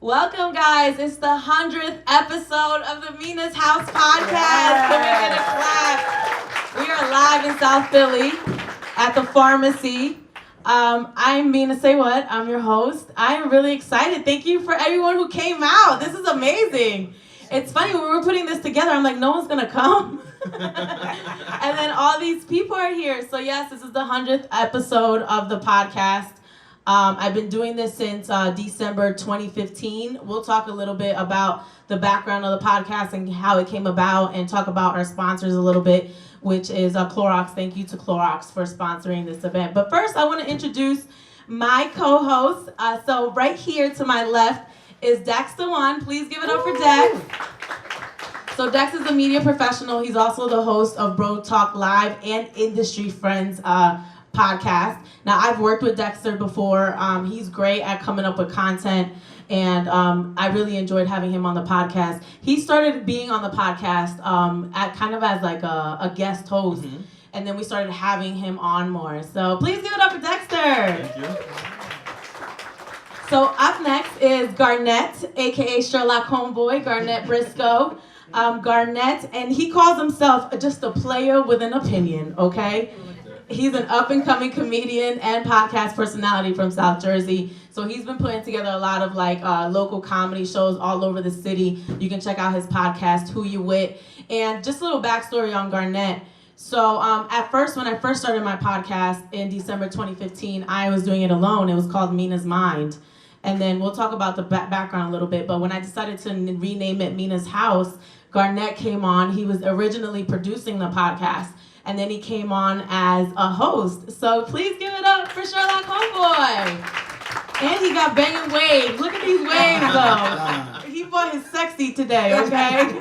Welcome, guys. It's the 100th episode of the Mina's House podcast. Can we get a clap? We are live in South Philly at the pharmacy. I'm Mina SayWhat. I'm your host. I am really excited. Thank you for everyone who came out. This is amazing. It's funny, when we were putting this together, I'm like, no one's going to come. And then all these people are here. So yes, this is the 100th episode of the podcast. I've been doing this since December 2015. We'll talk a little bit about the background of the podcast and how it came about, and talk about our sponsors a little bit, which is Clorox. Thank you to Clorox for sponsoring this event. But first, I want to introduce my co-host. So right here to my left is Dex DeJesus. Please give it up for Dex. So Dex is a media professional. He's also the host of Bro Talk Live and Industry Friends podcast. Now, I've worked with Dexter before. He's great at coming up with content, and I really enjoyed having him on the podcast. He started being on the podcast at kind of as like a guest host, and then we started having him on more. So please give it up for Dexter. Thank you. So up next is Garnett, aka Sherlock Homeboi, Garnett Briscoe. Garnett, and he calls himself just a player with an opinion, okay? He's an up-and-coming comedian and podcast personality from South Jersey. So he's been putting together a lot of like local comedy shows all over the city. You can check out his podcast, Who You With. And just a little backstory on Garnett. So at first, when I first started my podcast in December 2015, I was doing it alone. It was called Mina's Mind. And then we'll talk about the background a little bit. But when I decided to rename it Mina's House, Garnett came on. He was originally producing the podcast, and then he came on as a host. So please give it up for Sherlock Homeboi. And he got banging waves. Look at these waves, though. He bought his sexy today, okay?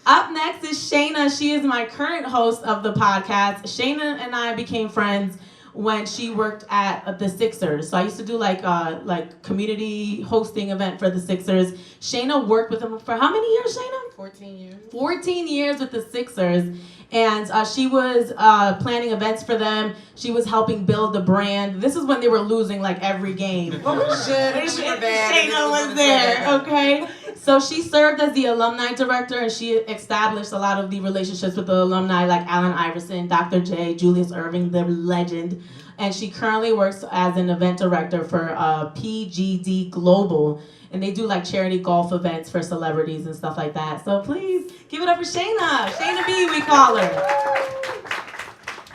Up next is Shana. She is my current host of the podcast. Shana and I became friends when she worked at the Sixers. So I used to do like community hosting event for the Sixers. Shana worked with them for how many years, Shana? 14 years. 14 years with the Sixers. And she was planning events for them. She was helping build the brand. This is when they were losing like every game. Oh, shit. Shana was there, okay? So she served as the alumni director, and she established a lot of the relationships with the alumni like Allen Iverson, Dr. J, Julius Irving, the legend. And she currently works as an event director for PGD Global. And they do like charity golf events for celebrities and stuff like that. So please give it up for Shana. Shana B, we call her.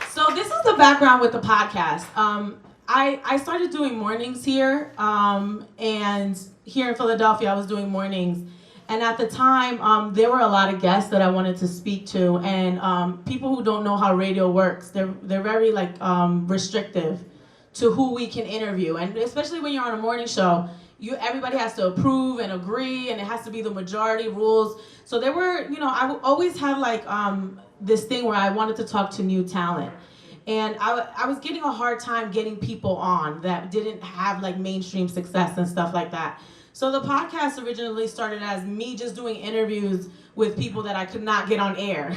So this is the background with the podcast. I started doing mornings here, and here in Philadelphia I was doing mornings. And at the time, there were a lot of guests that I wanted to speak to, and people who don't know how radio works, they're very like restrictive to who we can interview, and especially when you're on a morning show. Everybody has to approve and agree, and it has to be the majority rules. So there were, I always had like this thing where I wanted to talk to new talent. And I was getting a hard time getting people on that didn't have like mainstream success and stuff like that. So the podcast originally started as me just doing interviews with people that I could not get on air.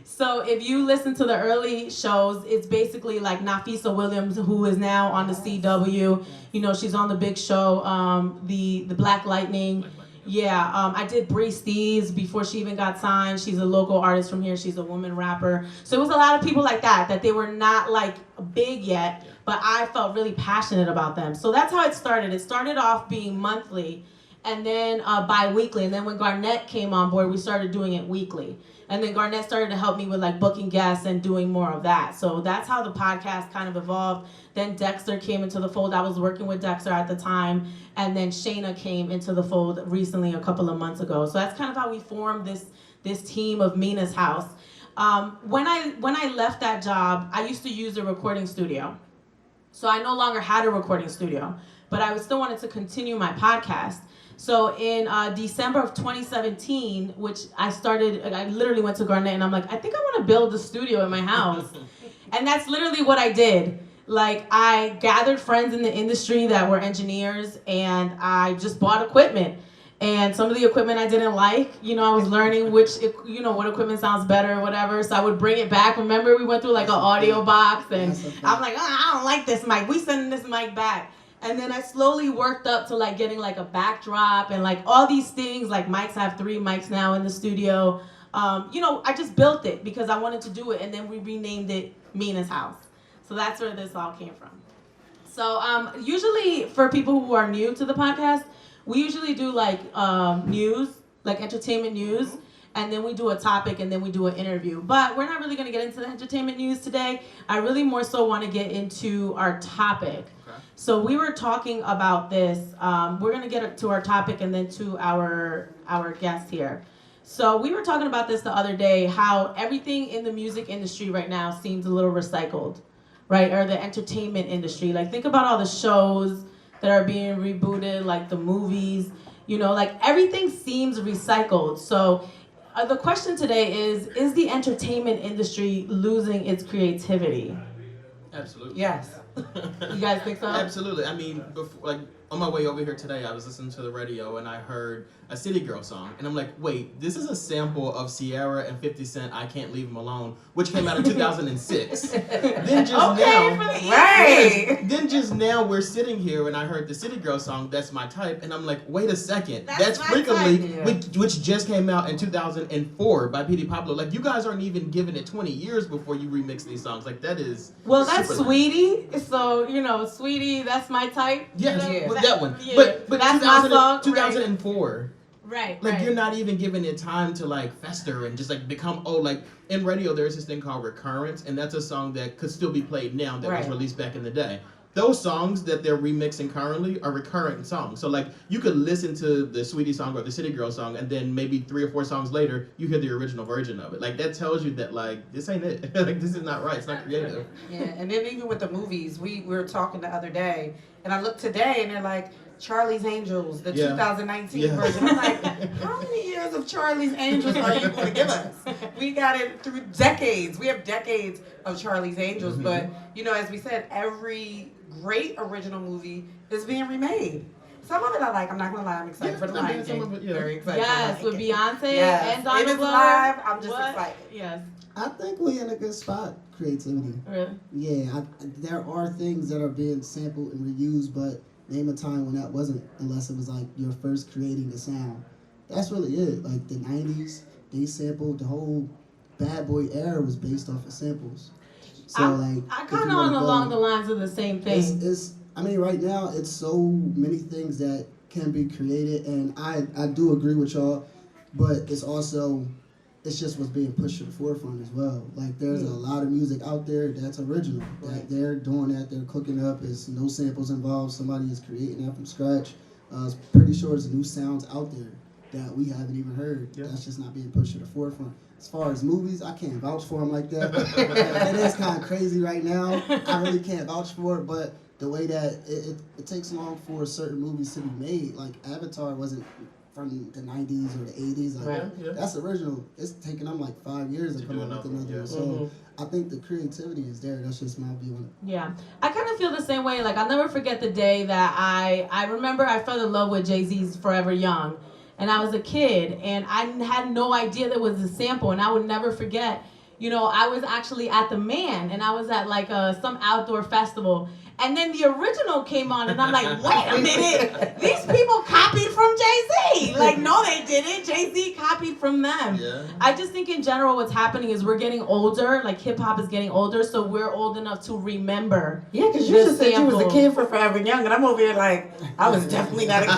So if you listen to the early shows, it's basically like Nafisa Williams, who is now on the CW. She's on the big show, the Black Lightning. Yeah, I did Bree Steves before she even got signed. She's a local artist from here. She's a woman rapper. So it was a lot of people like that they were not like big yet, but I felt really passionate about them. So that's how it started. It started off being monthly, and then bi-weekly. And then when Garnett came on board, we started doing it weekly. And then Garnett started to help me with like booking guests and doing more of that. So that's how the podcast kind of evolved. Then Dexter came into the fold. I was working with Dexter at the time. And then Shana came into the fold recently, a couple of months ago. So that's kind of how we formed this team of Mina's House. When I left that job, I used to use a recording studio. So I no longer had a recording studio, but I still wanted to continue my podcast. So in December of 2017, which I literally went to Garnett and I'm like, I think I want to build a studio in my house. And that's literally what I did. Like, I gathered friends in the industry that were engineers, and I just bought equipment. And some of the equipment I didn't like, I was learning what equipment sounds better or whatever. So I would bring it back. Remember, we went through like an audio box, and I'm like, I don't like this mic. We sending this mic back. And then I slowly worked up to like getting like a backdrop and like all these things. Like mics, I have 3 mics now in the studio. I just built it because I wanted to do it, and then we renamed it Mina's House. So that's where this all came from. So usually for people who are new to the podcast, we usually do like news, like entertainment news, and then we do a topic, and then we do an interview. But we're not really going to get into the entertainment news today. I really more so want to get into our topic. Okay. So we were talking about this. We're going to get to our topic and then to our guest here. So we were talking about this the other day, how everything in the music industry right now seems a little recycled, right? Or the entertainment industry. Like, think about all the shows that are being rebooted, like the movies, like everything seems recycled. So the question today is the entertainment industry losing its creativity? Absolutely. Yes. You guys think so? Absolutely. I mean, before, on my way over here today, I was listening to the radio and I heard a City Girl song. And I'm like, wait, this is a sample of Sierra and 50 Cent, I Can't Leave Him Alone, which came out in 2006. Then just now we're sitting here and I heard the City Girl song, That's My Type. And I'm like, wait a second. That's Freakily, which just came out in 2004 by P.D. Pablo. Like, you guys aren't even giving it 20 years before you remix these songs. Like, that is... Well, that's Sweetie. So, Sweetie, That's My Type. Yes, that one. Yeah. But that's my song, 2004. Right. Like, you're not even giving it time to like fester and just like become old. Like in radio, there's this thing called recurrence, and that's a song that could still be played now that was released back in the day. Those songs that they're remixing currently are recurrent songs. So like you could listen to the Sweetie song or the City Girl song, and then maybe 3 or 4 songs later, you hear the original version of it. Like that tells you that like this ain't it. Like this is not right. It's not creative. Yeah, and then even with the movies, we were talking the other day, and I looked today, and they're like, Charlie's Angels, the 2019 version. I'm like, how many years of Charlie's Angels are you going to give us? We got it through decades. We have decades of Charlie's Angels, but as we said, every great original movie is being remade. Some of it I like. I'm not gonna lie. I'm excited for the Lion King. Very excited. Yes, with Beyonce and Donald It is live. I'm just excited. Yes. I think we're in a good spot, creativity. Really? Yeah, there are things that are being sampled and reused, but name a time when that wasn't, unless it was like your first creating a sound. That's really it. Like the 90s, they sampled the whole Bad Boy era was based off of samples. So I kind of along the lines of the same thing. Right now it's so many things that can be created, and I do agree with y'all, but it's just what's being pushed to the forefront as well. Like there's a lot of music out there that's original. That they're doing that, they're cooking up. There's no samples involved. Somebody is creating that from scratch. I'm pretty sure there's new sounds out there that we haven't even heard. Yeah. That's just not being pushed to the forefront. As far as movies, I can't vouch for them like that. It is kind of crazy right now. I really can't vouch for it, but the way that it takes long for certain movies to be made, like Avatar wasn't from the 90s or the 80s. Like, that's original. It's taken them like 5 years to come up with another one. So I think the creativity is there. That's just my view on it. Yeah. I kind of feel the same way. Like, I'll never forget the day that I remember I fell in love with Jay-Z's Forever Young. And I was a kid, and I had no idea there was a sample, and I would never forget. I was actually at the Man, and I was at like some outdoor festival, and then the original came on, and I'm like, wait a minute, these people copied from Jay-Z. Like, no, they didn't. Jay-Z copied from them. Yeah. I just think in general what's happening is we're getting older, like hip-hop is getting older, so we're old enough to remember. Yeah, because you just said you was a kid for Forever Young, and I'm over here like, I was definitely not a kid.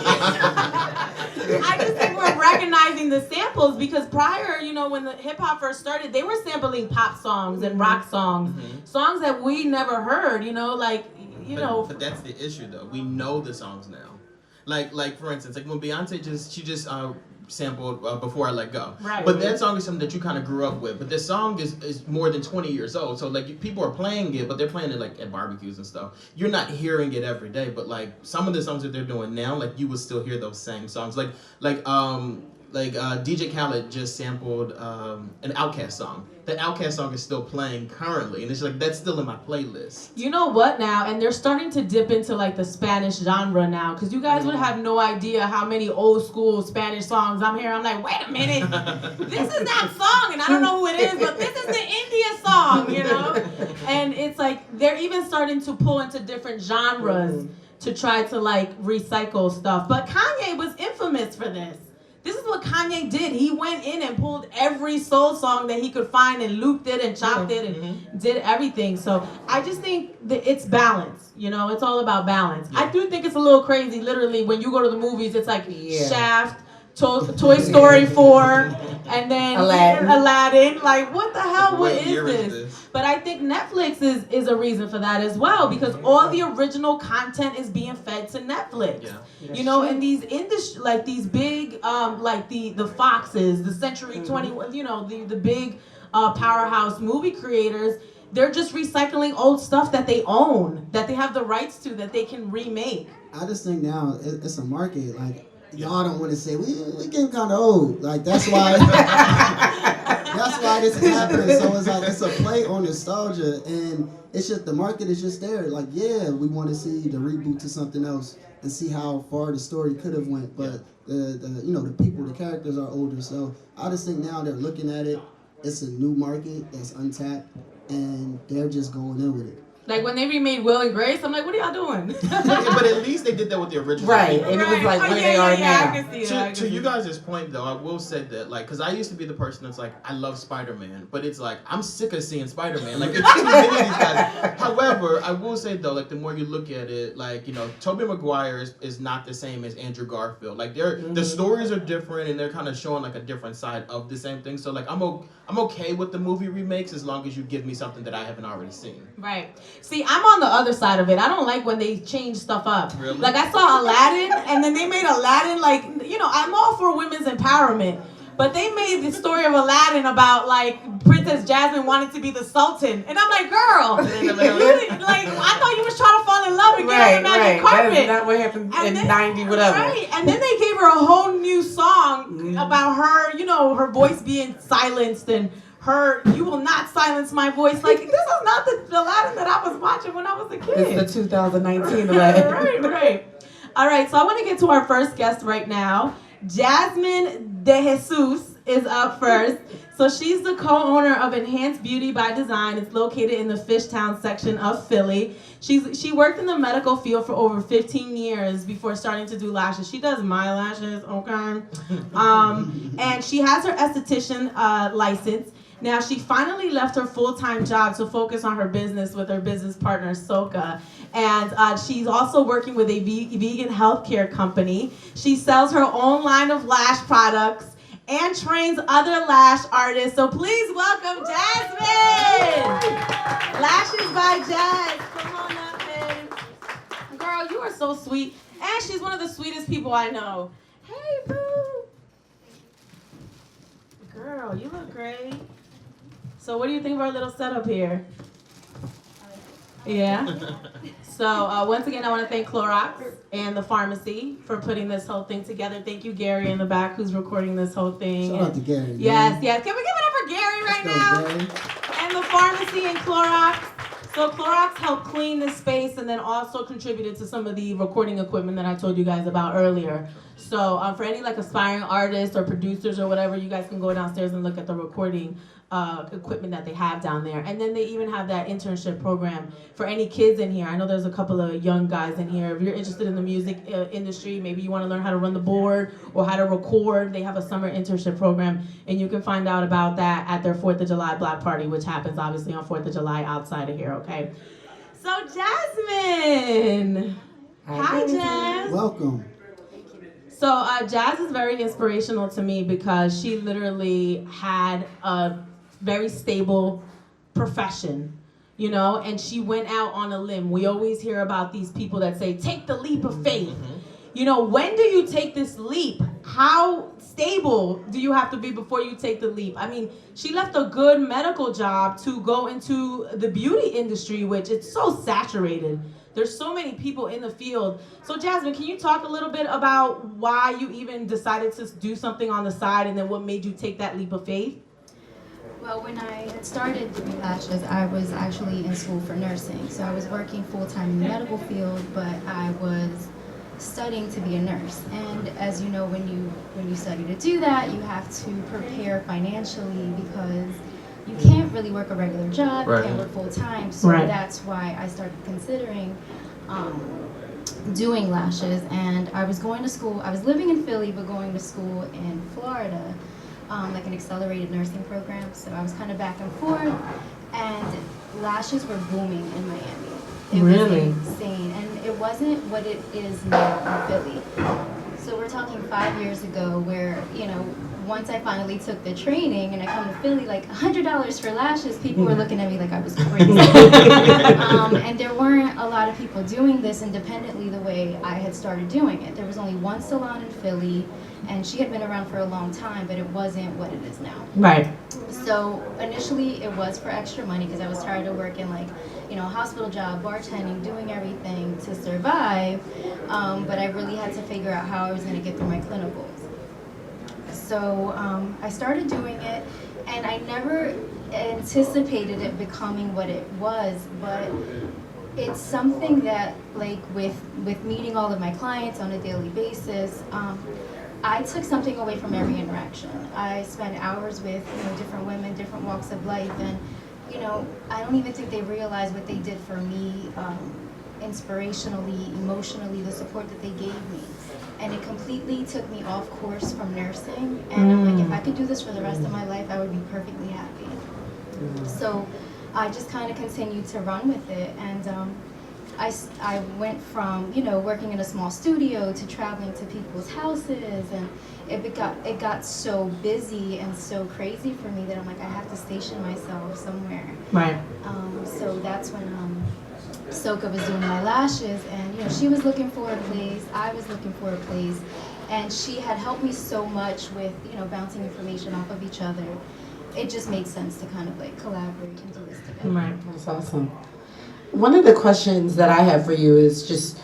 I just think we're recognizing the samples because prior, when the hip-hop first started, they were sampling pop songs and rock songs, songs that we never heard, But that's the issue, though. We know the songs now. Like for instance, like when Beyonce just sampled Before I Let Go. Right. But that song is something that you kind of grew up with. But this song is more than 20 years old. So like people are playing it, but they're playing it like at barbecues and stuff. You're not hearing it every day. But like some of the songs that they're doing now, like you would still hear those same songs. Like DJ Khaled just sampled an Outkast song. That Outkast song is still playing currently, and it's like that's still in my playlist. You know what now? And they're starting to dip into like the Spanish genre now, because you guys would have no idea how many old school Spanish songs I'm hearing. I'm like, wait a minute, this is that song, and I don't know who it is, but this is the India song, And it's like they're even starting to pull into different genres. to try to like recycle stuff. But Kanye was infamous for this. This is what Kanye did. He went in and pulled every soul song that he could find and looped it and chopped it and did everything. So I just think that it's balance. You know, it's all about balance. I do think it's a little crazy. Literally, when you go to the movies, it's like Shaft, Toy Story 4, and then Aladdin. Like, what the hell? What is this? But I think Netflix is a reason for that as well, because all the original content is being fed to Netflix. Yeah. You know, and these industry, like these big, like the Foxes, the Century 21, you know, the big powerhouse movie creators, they're just recycling old stuff that they own, that they have the rights to, that they can remake. I just think now it's a market. Like, y'all don't want to say we getting kind of old. Like, that's why that's why this is happening. So it's like it's a play on nostalgia, and it's just the market is just there. Like, yeah, we want to see the reboot to something else and see how far the story could have went, but the you know, the people, the characters are older. So I just think now they're looking at it. It's a new market that's untapped, and they're just going in with it. Like when they remade Will and Grace, I'm like, what are y'all doing? But at least they did that with the original. Right, and it was like where they are now. To you guys' point though, I will say that, like, because I used to be the person that's like, I love Spider-Man, but it's like, I'm sick of seeing Spider-Man. Like, it's too many of these guys. However, I will say though, like, the more you look at it, like, you know, Tobey Maguire is not the same as Andrew Garfield. Like, the stories are different, and they're kind of showing like a different side of the same thing. So like, I'm okay with the movie remakes as long as you give me something that I haven't already seen. Right. See, I'm on the other side of it. I don't like when they change stuff up. Really? Like, I saw Aladdin, and then they made Aladdin, like, you know, I'm all for women's empowerment, but they made the story of Aladdin about, like, Princess Jazmin wanted to be the Sultan. And I'm like, girl, like, I thought you was trying to fall in love and get on the magic carpet. That's not what happened in 90, whatever. Right, and then they gave her a whole new song about her, you know, her voice being silenced, and her, you will not silence my voice. Like, this is not the Aladdin that I was watching when I was a kid. It's the 2019 Aladdin. Right. All right, so I want to get to our first guest right now. Jazmin DeJesus is up first. So she's the co-owner of Enhanced Beauty by Design. It's located in the Fishtown section of Philly. She worked in the medical field for over 15 years before starting to do lashes. She does my lashes, okay? And she has her esthetician license. Now, she finally left her full-time job to focus on her business with her business partner, Soka. And she's also working with a vegan healthcare company. She sells her own line of lash products and trains other lash artists. So please welcome Jazmin! Lashes by Jazz. Come on up, babe. Girl, you are so sweet. And she's one of the sweetest people I know. Hey, boo. Girl, you look great. So what do you think of our little setup here? Yeah. So once again, I want to thank Clorox and the pharmacy for putting this whole thing together. Thank you, Gary, in the back, who's recording this whole thing. Shout out to Gary. Yes. Can we give it up for Gary right now? Gary. And the pharmacy and Clorox. So Clorox helped clean this space and then also contributed to some of the recording equipment that I told you guys about earlier. So for any like aspiring artists or producers or whatever, you guys can go downstairs and look at the recording equipment that they have down there. And then they even have that internship program for any kids in here. I know there's a couple of young guys in here. If you're interested in the music industry, maybe you want to learn how to run the board or how to record, they have a summer internship program. And you can find out about that at their 4th of July block party, which happens obviously on 4th of July outside of here, okay? So Jazmin! Hi, Jazz! Welcome. So Jazz is very inspirational to me because she literally had a very stable profession, you know, and she went out on a limb. We always hear about these people that say, take the leap of faith. You know, when do you take this leap? How stable do you have to be before you take the leap? I mean, she left a good medical job to go into the beauty industry, which it's so saturated. There's so many people in the field. So Jazmin, can you talk a little bit about why you even decided to do something on the side and then what made you take that leap of faith? Well, when I had started doing lashes, I was actually in school for nursing. So I was working full-time in the medical field, but I was studying to be a nurse. And as you know, when you study to do that, you have to prepare financially because you can't really work a regular job, you can't work full-time. So that's why I started considering doing lashes, and I was going to school. I was living in Philly, but going to school in Florida, like an accelerated nursing program. So I was kind of back and forth, and lashes were booming in Miami. It Really? was insane, and it wasn't what it is now in Philly. So we're talking 5 years ago, where once I finally took the training and I come to Philly, like $100 for lashes, people were looking at me like I was crazy. And there weren't a lot of people doing this independently the way I had started doing it. There was only one salon in Philly, and she had been around for a long time, but it wasn't what it is now. Right. So initially it was for extra money because I was tired of working like, a hospital job, bartending, doing everything to survive. But I really had to figure out how I was going to get through my clinicals. So I started doing it, and I never anticipated it becoming what it was, but it's something that, like, with meeting all of my clients on a daily basis, I took something away from every interaction. I spent hours with different women, different walks of life, and I don't even think they realized what they did for me, inspirationally, emotionally, the support that they gave me. And it completely took me off course from nursing. And I'm like, if I could do this for the rest of my life, I would be perfectly happy. So I just kind of continued to run with it. And I went from, working in a small studio to traveling to people's houses. And it got so busy and so crazy for me that I'm like, I have to station myself somewhere. Right. So that's when Soka was doing my lashes, and she was looking for a place, I was looking for a place, and she had helped me so much with bouncing information off of each other. It just made sense to kind of like collaborate and do this together. Right. That's awesome. One of the questions that I have for you is just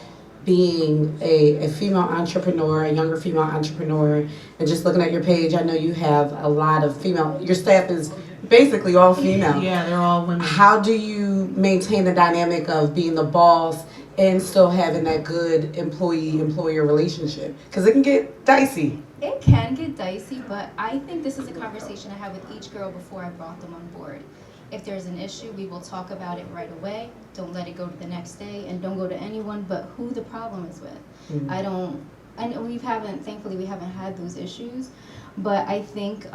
being a female entrepreneur, a younger female entrepreneur, and just looking at your page, I know you have a lot of female, your staff is basically all female. Yeah, they're all women. How do you maintain the dynamic of being the boss and still having that good employee-employer relationship? Because it can get dicey. It can get dicey, but I think this is a conversation I had with each girl before I brought them on board. If there's an issue, we will talk about it right away. Don't let it go to the next day, and don't go to anyone but who the problem is with. Mm-hmm. I know thankfully we haven't had those issues, but I think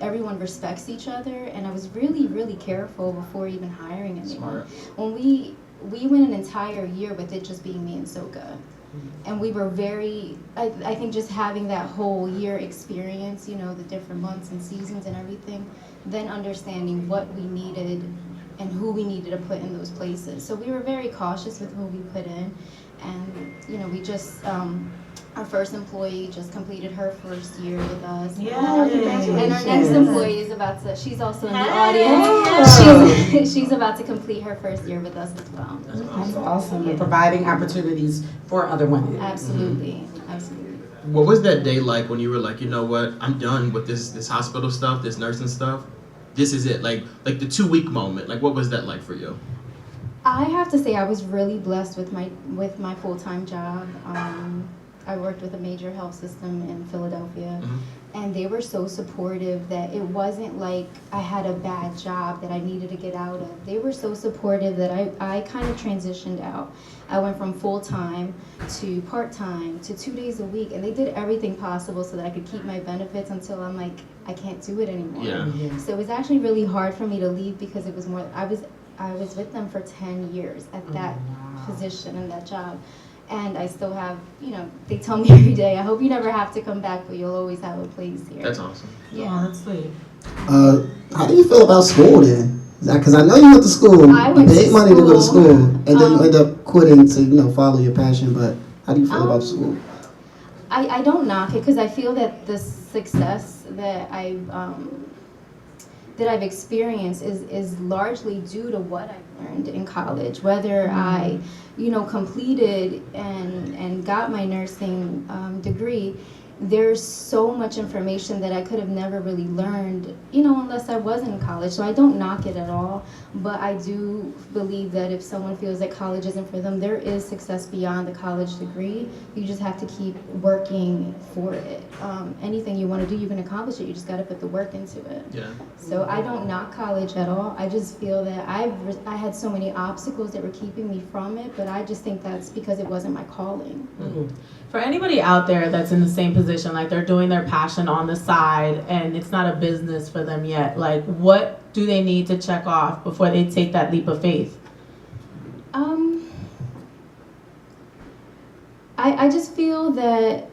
everyone respects each other, and I was really, really careful before even hiring anyone. Smart. When we went an entire year with it just being me and Soka. And we were very, I think just having that whole year experience, the different months and seasons and everything, then understanding what we needed and who we needed to put in those places. So we were very cautious with who we put in. And, we just, our first employee just completed her first year with us. And our next employee is about to, she's also in the audience. She's about to complete her first year with us as well. That's awesome. And providing opportunities for other women. Absolutely, absolutely. What was that day like when you were like, you know what, I'm done with this hospital stuff, this nursing stuff? This is it. Like the 2-week moment. Like, what was that like for you? I have to say I was really blessed with my full-time job. I worked with a major health system in Philadelphia, and they were so supportive that it wasn't like I had a bad job that I needed to get out of. They were so supportive that I kind of transitioned out. I went from full-time to part-time to 2 days a week, and they did everything possible so that I could keep my benefits until I'm like, I can't do it anymore. Yeah. So it was actually really hard for me to leave because it was more, I was with them for 10 years at that position and that job. And I still have, they tell me every day, I hope you never have to come back, but you'll always have a place here. That's awesome. Yeah. Oh, that's sweet. How do you feel about school then? Because I know you went to school, I went paid to money to go to school. school, and then you end up quitting to follow your passion. But how do you feel about school? I don't knock it because I feel that the success that I've experienced is largely due to what I've learned in college. Whether I, completed and got my nursing degree, there's so much information that I could have never really learned, you know, unless I was in college. So I don't knock it at all, but I do believe that if someone feels that college isn't for them, there is success beyond the college degree. You just have to keep working for it. Anything you want to do, you can accomplish it. You just got to put the work into it. Yeah. So I don't knock college at all. I just feel that I had so many obstacles that were keeping me from it, but I just think that's because it wasn't my calling. Mm-hmm. For anybody out there that's in the same position, like they're doing their passion on the side and it's not a business for them yet, like what do they need to check off before they take that leap of faith? I just feel that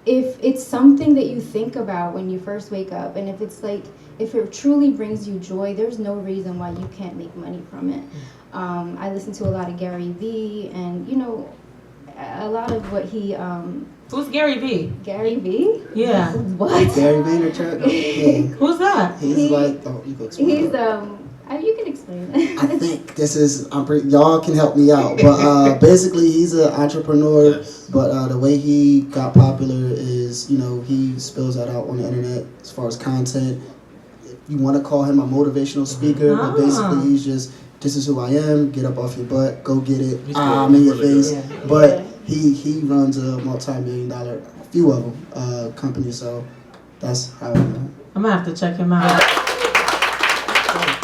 if it's something that you think about when you first wake up, and if it's like, if it truly brings you joy, there's no reason why you can't make money from it. I listen to a lot of Gary Vee, and you know, a lot of what he Who's Gary Vee? Gary Vee? Yeah. What? Gary Vaynerchuk. Yeah. Who's that? He's like, oh, you can explain. He's you can explain it. I think this is, y'all can help me out, but basically he's an entrepreneur, Yes. but the way he got popular is, you know, he spills that out on the internet as far as content. You want to call him a motivational speaker, but basically he's just, this is who I am, get up off your butt, go get it, I'm in your face. Yeah. But he runs a multi-million-dollar, a few of them, company, so that's how I know. I'm gonna have to check him out.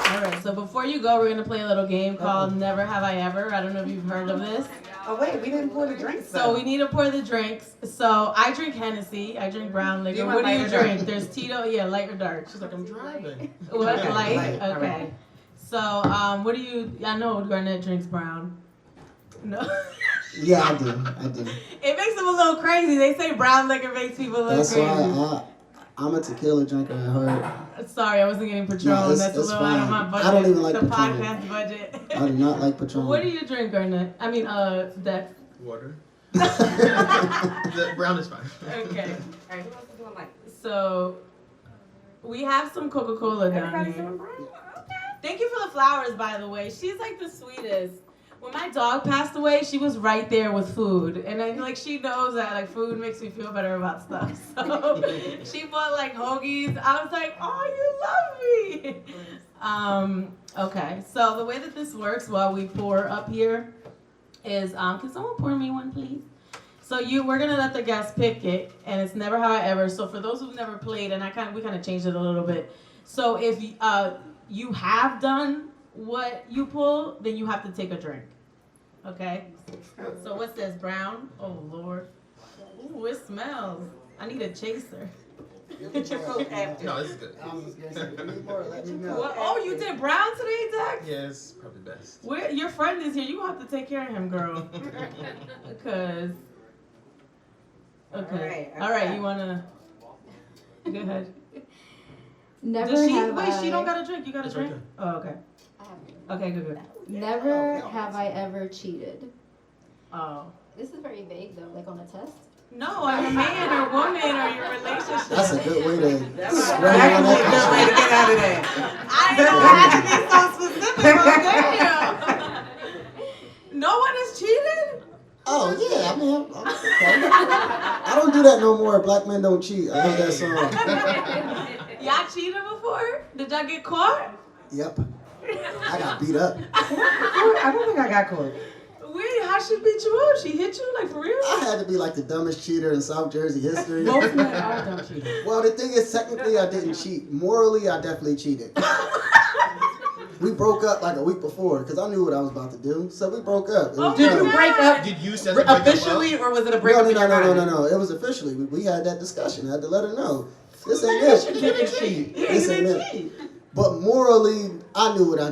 All right, so before you go, we're gonna play a little game called Never Have I Ever. I don't know if you've heard of this. Oh wait, we didn't pour the drinks. So we need to pour the drinks. So I drink Hennessy. I drink brown liquor. You What want do you light or dark? drink? There's Tito. Yeah, light or dark. She's like, I'm driving. What? Okay, Light? light. All Okay. right. So what do you? I know Garnett drinks brown. No. Yeah, I do. It makes them a little crazy. They say brown liquor makes people look That's crazy. why I'm a tequila drinker at heart. Sorry, I wasn't getting Patron. No, That's a it's little out of my fine. budget. I don't even like the Patron. podcast budget. I do not like Patron. What do you drink, Garnett? I mean, Dex. Water. The brown is fine. Okay. All right, who else is doing like? So we have some Coca-Cola down Everybody's here. doing brown? Okay. Thank you for the flowers, by the way. She's like the sweetest. When my dog passed away, she was right there with food, and then like she knows that like food makes me feel better about stuff. So she bought like hoagies. I was like, oh, you love me. Okay. So the way that this works while we pour up here is, can someone pour me one, please? So we're gonna let the guests pick it, and it's Never Have I Ever. So for those who've never played, and we kind of changed it a little bit. So if you have done what you pull, then you have to take a drink. Okay? So what's this, brown? Oh, Lord. Ooh, it smells. I need a chaser. Get your coat after. No, this is good. Let me know. What? Oh, you did brown today, Dex? Yeah, it's probably best. Your friend is here. You have to take care of him, girl. Because. Okay. All right, You wanna? Go ahead. Never Does she? have Wait, I, she don't got a drink. You got a It's right drink? Oh, okay. Okay, good. Never have I ever cheated. Oh. This is very vague though, like on a test. No, I'm a man or woman or your relationship. That's a good way to That's spread exactly around a good way to that. get out of that. I didn't know I had to be so specific. Oh, damn. No one has cheated? Oh yeah, I mean, okay. I don't do that no more. Black men don't cheat. I know that song. Y'all cheated before? Did y'all get caught? Yep. I got beat up. I don't think I got caught. Wait, how she beat you up? She hit you like for real? I had to be like the dumbest cheater in South Jersey history. Most men are dumb cheaters. Well, the thing is, technically, I didn't cheat. Morally, I definitely cheated. We broke up like a week before because I knew what I was about to do. So we broke up. It was Oh, Did done. you break up Did you set the breakup up? officially, or was it a breakup No, in your mind? no. It was officially. We had that discussion. I had to let her know. This ain't it. You didn't cheat. Yeah, This you ain't didn't it. cheat. But morally, I knew what I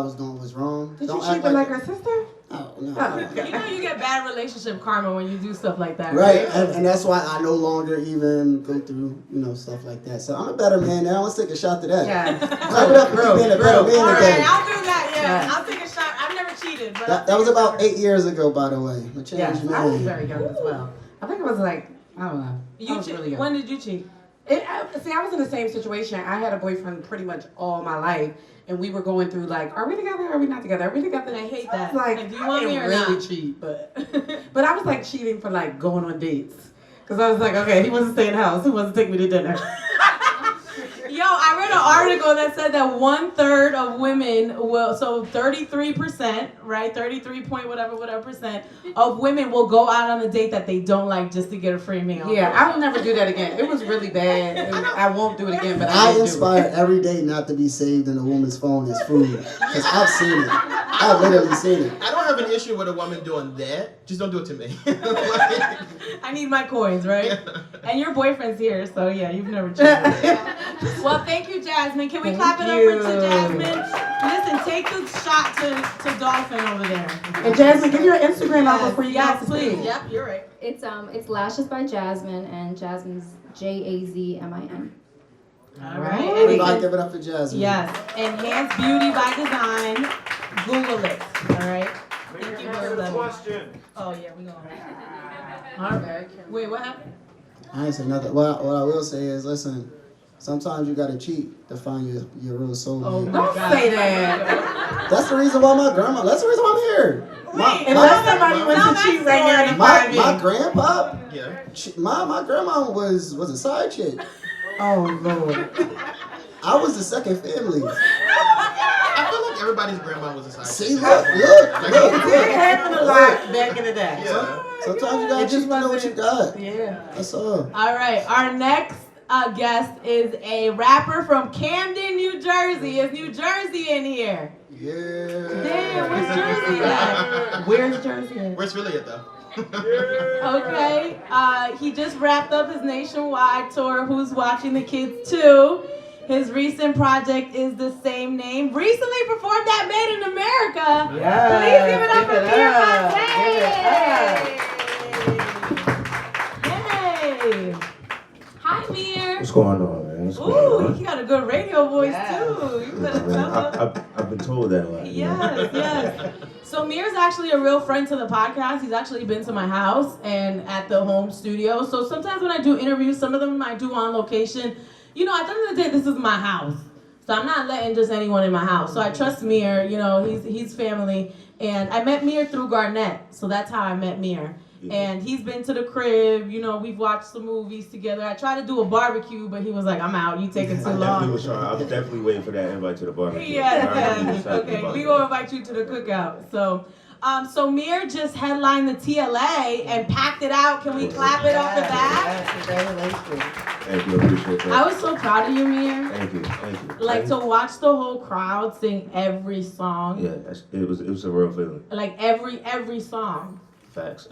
was doing was wrong. Did Don't you act cheat with like her sister? Oh, no. Oh, You know you get bad relationship karma when you do stuff like that, Right, and that's why I no longer even go through, stuff like that. So I'm a better man now. Let's take a shot to that. Yeah. Clap it up for me being a better All man right, today. I'll do that. Yeah, Yeah. I'll take a shot. I've never cheated, but That was about 8 years ago, by the way. A Yeah, changed I was man. very young as well. I think it was like, I don't know. I You was really young. when did you cheat? See, I was in the same situation. I had a boyfriend pretty much all my life, and we were going through like, are we together? Are we not together? Are we together? I hate So that. was like, Like, do you want I me didn't or really not? cheat, but I was like cheating for like going on dates. Because I was like, okay, he wants to stay in the house. He wants to take me to dinner. Yo, I read an article that said that 1/3 of women will, so 33%, right? 33 point whatever percent of women will go out on a date that they don't like just to get a free meal. Yeah, I will never do that again. It was really bad. I won't do it again, but I will inspire every day not to be saved in a woman's phone as food. Because I've seen it. I've literally seen it. I don't have an issue with a woman doing that. Just don't do it to me. I need my coins, right? Yeah. And your boyfriend's here, so yeah, you've never cheated. Well, thank you, Jazmin. Can we clap it up to Jazmin? Listen, take the shot to Dolphin over there. And Jazmin, give your Instagram out before you Yes, guys please. speak. Yep, you're right. It's Lashes by Jazmin, and Jazmin's Jazmin. All right. Everybody give it up for Jazmin. Yes. Enhanced Beauty by Design. Google it. All right. Thank you for the question. Oh yeah, we going. All right. Wait, what happened? I ain't say nothing. What I will say is, listen, sometimes you gotta cheat to find your real soul. Oh, man. Don't say that. That's the reason why that's the reason why I'm here. Unless somebody wants to cheat right now in the My party. grandpa, Yeah. my grandma was a side chick. Oh, Lord. I was the second family. I feel like everybody's grandma was a side See, chick. look. It happened a lot back in the day. Yeah. Sometimes you gotta cheat to know what you got. Yeah. That's all. All right. Our next guest is a rapper from Camden, New Jersey. Is New Jersey in here? Yeah. Damn, where's Jersey at? Where's Jersey at? Where's Philly at though? Okay. He just wrapped up his nationwide tour. Who's watching the kids too? His recent project is the same name. Recently performed at Made in America. Yeah. Please give it up for Mir Fontane. Yay. Hi, Mir. What's going on, man? What's going Ooh, on? you got a good radio voice Yes. too. You better tell us. I've been told that a lot. you know? Yes. So Mir's actually a real friend to the podcast. He's actually been to my house and at the home studio. So sometimes when I do interviews, some of them I do on location. You know, at the end of the day, this is my house. So I'm not letting just anyone in my house. So I trust Mir, you know, he's family. And I met Mir through Garnett. So that's how I met Mir. Yeah. And he's been to the crib, you know, we've watched some movies together. I tried to do a barbecue, but he was like, I'm out, you taking too long. I was definitely waiting for that invite to the barbecue. Yes. Yes. Okay, we gonna invite you to the cookout. So Mir just headlined the TLA and packed it out. Can we clap it up for that? Congratulations. Thank you, I appreciate that. I was so proud of you, Mir. Thank you. Like to watch the whole crowd sing every song. Yeah, it was a real feeling. Like every song. Facts.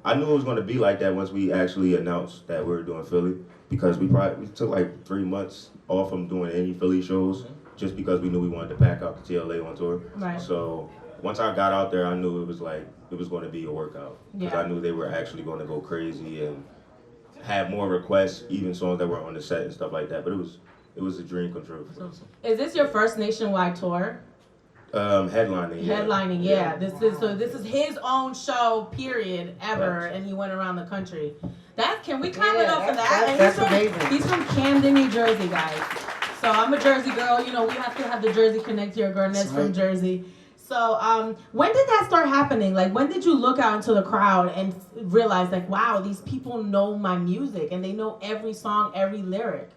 I knew it was going to be like that once we actually announced that we were doing Philly, because we took like 3 months off from doing any Philly shows just because we knew we wanted to pack out the TLA on tour. Right. So once I got out there, I knew it was going to be a workout, because Yeah. I knew they were actually going to go crazy and have more requests, even songs that were on the set and stuff like that. But it was a dream come true. Is this your first nationwide tour? Headlining. Yeah. Headlining, yeah. This is his own show, period, ever, Right. and he went around the country. Can we clap it up for that? That's And amazing. He's from Camden, New Jersey, guys. So I'm a Jersey girl. You know, we have to have the Jersey connect here. Garnett's Right. from Jersey. So when did that start happening? Like, when did you look out into the crowd and realize, like, wow, these people know my music and they know every song, every lyric?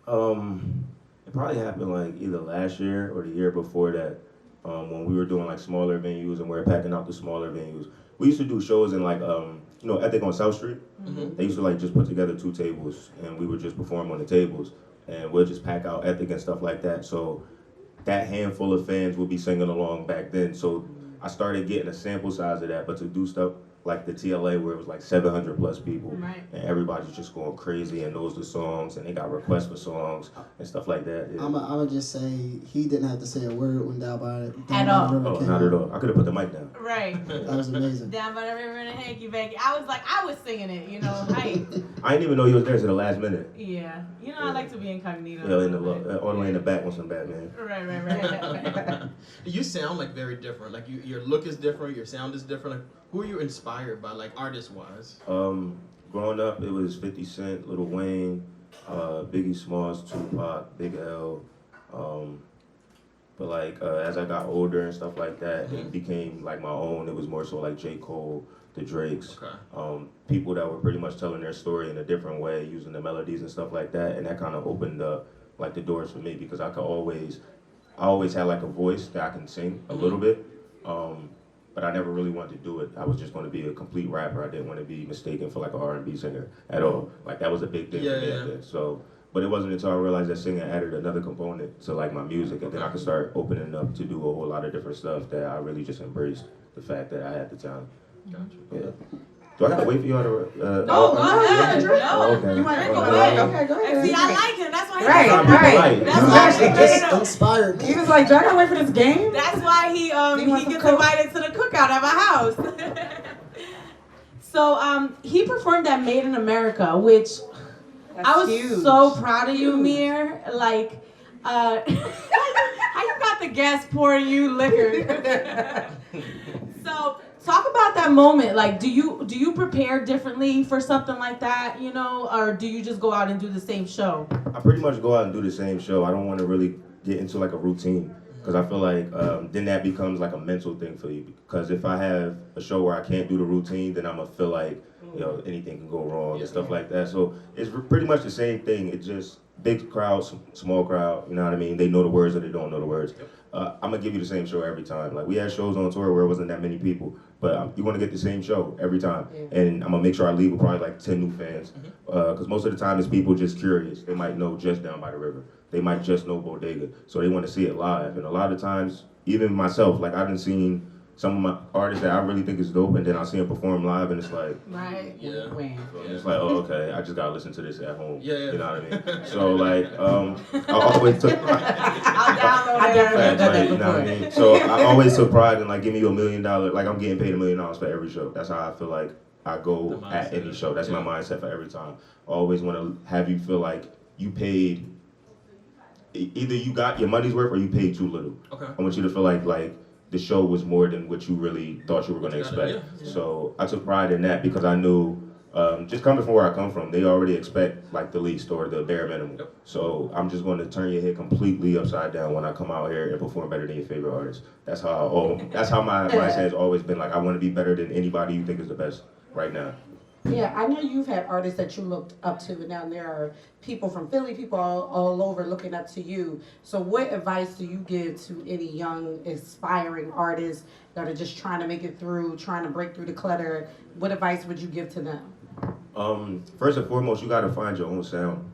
It probably happened like either last year or the year before that, when we were doing like smaller venues and we were packing out the smaller venues. We used to do shows in like Ethic on South Street. Mm-hmm. They used to like just put together 2 tables and we would just perform on the tables, and we'll just pack out Ethic and stuff like that. So that handful of fans would be singing along back then. So I started getting a sample size of that, but to do stuff like the TLA where it was like 700 plus people, Right. and everybody's just going crazy and knows the songs and they got requests for songs and stuff like that. Yeah. I'ma just say he didn't have to say a word when Down by the all. River Oh, came not on. at all. I could have put the mic down. Right. That was amazing. Down by the river in a hanky panky. I was singing it, you know, hype. I didn't even know you was there to the last minute. Yeah. You know, I like to be incognito. Yeah, all the way in the back on some Batman. Right. You sound like very different. Like your look is different, your sound is different. Like, who are you inspired by, like artist wise? Growing up, it was 50 Cent, Lil Wayne, Biggie Smalls, Tupac, Big L. But like as I got older and stuff like that, it became like my own. It was more so like J. Cole, the Drakes, Okay. people that were pretty much telling their story in a different way, using the melodies and stuff like that, and that kind of opened up like the doors for me because I always had like a voice that I can sing a little bit, but I never really wanted to do it. I was just going to be a complete rapper. I didn't want to be mistaken for like an R&B singer at all. Like that was a big thing for me. Then. So, but it wasn't until I realized that singing added another component to like my music, and then I could start opening up to do a whole lot of different stuff that I really just embraced the fact that I had the talent. Gotcha. Yeah. Do I have to wait for y'all to? No, go ahead. Oh, okay. You want to go Okay. ahead? Okay, go And ahead. see, I like him. That's why he Right. That's You why actually he just inspired He me. was like, do I gotta wait for this game? That's why he want he some gets Coke? invited to the cookout at my house. So he performed at Made in America, which That's I was huge. so proud of you, Huge. Mir. Like, how you got the guests pouring you liquor? So talk about that moment. Like, do you prepare differently for something like that, you know, or do you just go out and do the same show? I pretty much go out and do the same show. I don't want to really get into like a routine because I feel like then that becomes like a mental thing for you. Because if I have a show where I can't do the routine, then I'm gonna feel like anything can go wrong and stuff like that. So it's pretty much the same thing. It's just big crowd, small crowd. You know what I mean? They know the words or they don't know the words. I'm gonna give you the same show every time. Like we had shows on tour where it wasn't that many people, but you're gonna get the same show every time. And I'm gonna make sure I leave with probably like 10 new fans, because most of the time it's people just curious. They might know just Down by the River. They might just know Bodega, so they want to see it live. And a lot of times, even myself, like I done seen some of my artists that I really think is dope, and then I see them perform live, and it's like, Right. Yeah. it's like, oh, okay, I just gotta listen to this at home. Yeah. You know what I mean? So like, I always took. I'll download I it. definitely Facts, done that like, you know what I before. mean? So I always took pride in like giving you $1 million, like I'm getting paid $1 million for every show. That's how I feel like I go at any show. That's my mindset for every time. I always want to have you feel like you paid, either you got your money's worth or you paid too little. Okay. I want you to feel like the show was more than what you really thought you were going to What you gotta expect. So I took pride in that because I knew, just coming from where I come from, they already expect like the least or the bare minimum. Yep. So I'm just going to turn your head completely upside down when I come out here and perform better than your favorite artist. That's how my mindset has always been. Like I want to be better than anybody you think is the best right now. Yeah, I know you've had artists that you looked up to, and now there are people from Philly, people all over looking up to you. So what advice do you give to any young, aspiring artists that are just trying to make it through, trying to break through the clutter? What advice would you give to them? First and foremost, you got to find your own sound.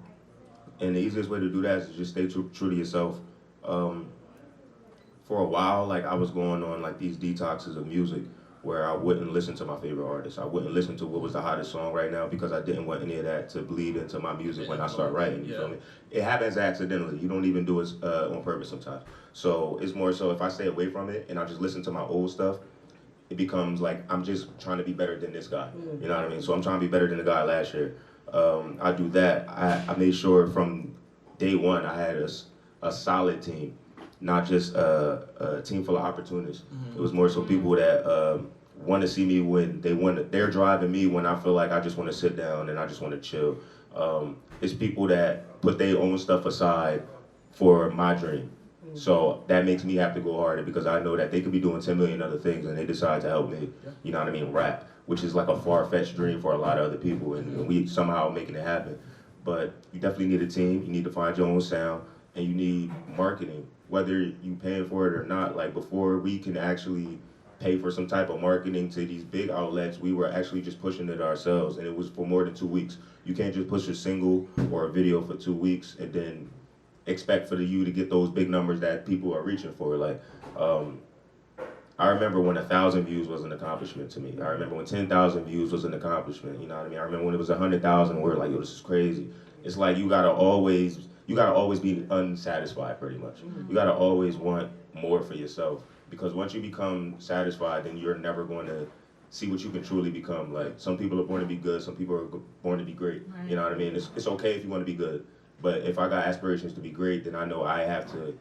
And the easiest way to do that is just stay true to yourself. For a while, like I was going on like these detoxes of music where I wouldn't listen to my favorite artists. I wouldn't listen to what was the hottest song right now because I didn't want any of that to bleed into my music when I start writing, you feel me? It happens accidentally. You don't even do it on purpose sometimes. So it's more so if I stay away from it and I just listen to my old stuff, it becomes like I'm just trying to be better than this guy. You know what I mean? So I'm trying to be better than the guy last year. I do that. I made sure from day one I had a solid team, not just a team full of opportunists. It was more so people that want to see me when they're driving me when I feel like I just want to sit down and I just want to chill. It's people that put their own stuff aside for my dream. So that makes me have to go harder because I know that they could be doing 10 million other things and they decide to help me, you know what I mean, rap, which is like a far-fetched dream for a lot of other people, and we somehow making it happen. But you definitely need a team, you need to find your own sound, and you need marketing, whether you paying for it or not. Like before we can actually pay for some type of marketing to these big outlets, we were actually just pushing it ourselves, and it was for more than 2 weeks. You can't just push a single or a video for 2 weeks and then expect for you to get those big numbers that people are reaching for. Like, I remember when 1,000 views was an accomplishment to me. I remember when 10,000 views was an accomplishment. You know what I mean? I remember when it was 100,000, we were like, yo, this is crazy. It's like you gotta always be unsatisfied, pretty much. You gotta always want more for yourself, because once you become satisfied, then you're never going to see what you can truly become. Like, some people are born to be good, some people are born to be great. Right. You know what I mean? It's okay if you want to be good. But if I got aspirations to be great, then I know I have to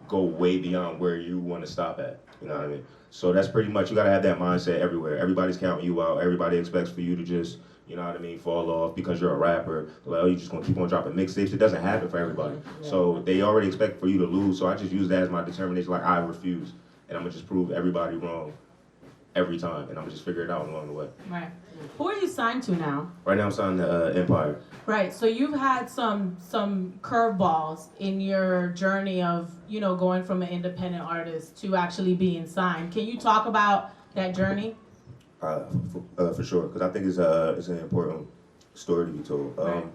go way beyond where you want to stop at. You know what I mean? So that's pretty much, you got to have that mindset everywhere. Everybody's counting you out. Everybody expects for you to just, you know what I mean, fall off because you're a rapper. Like, oh, you're just going to keep on dropping mixtapes. It doesn't happen for everybody. So they already expect for you to lose. So I just use that as my determination. Like, I refuse. And I'm going to just prove everybody wrong every time, and I'm just figure it out along the way. Right. Who are you signed to now? Right now I'm signed to Empire. Right. So you've had some curveballs in your journey of, you know, going from an independent artist to actually being signed. Can you talk about that journey? For sure, because I think it's an important story to be told. Right.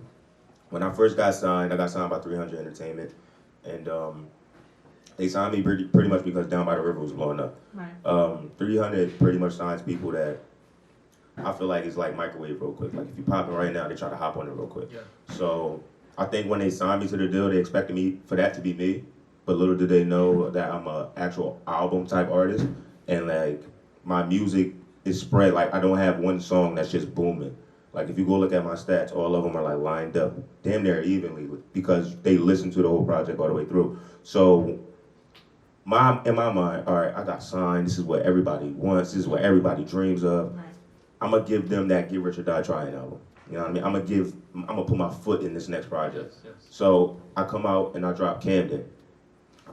When I first got signed, I got signed by 300 Entertainment, and they signed me pretty much because Down by the River was blowing up. Right. 300 pretty much signs people that I feel like it's like microwave real quick. Like if you pop it right now, they try to hop on it real quick. Yeah. So I think when they signed me to the deal, they expected me for that to be me, but little did they know that I'm a actual album type artist, and like my music is spread. Like I don't have one song that's just booming. Like if you go look at my stats, all of them are like lined up, damn near evenly, because they listened to the whole project all the way through. So in my mind, all right, I got signed. This is what everybody wants. This is what everybody dreams of. Right. I'm gonna give them that Get Rich or Die Trying album. You know what I mean? I'm gonna put my foot in this next project. Yes. So I come out and I drop Camden.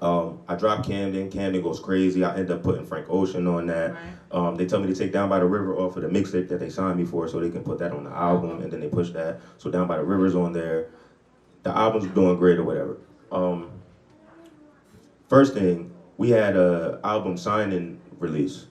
I drop Camden. Camden goes crazy. I end up putting Frank Ocean on that. Right. They tell me to take Down by the River off of the mixtape that they signed me for, so they can put that on the album, and then they push that. So Down by the River's on there. The album's doing great or whatever. First thing, we had a album signing release.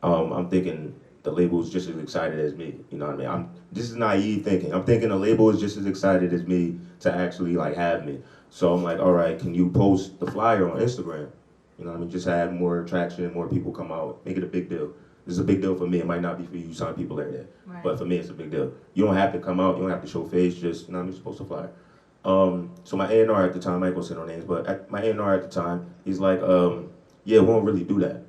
I'm thinking the label is just as excited as me. You know what I mean? This is naive thinking. I'm thinking the label is just as excited as me to actually like have me. So I'm like, all right, can you post the flyer on Instagram? You know what I mean? Just have more traction, more people come out, make it a big deal. This is a big deal for me. It might not be for you, sign people every day. Right. But for me, it's a big deal. You don't have to come out. You don't have to show face. Just, you know what I mean? Just post a flyer. So my A&R at the time, I ain't gonna say no names, but my A&R at the time, he's like, yeah, we won't really do that.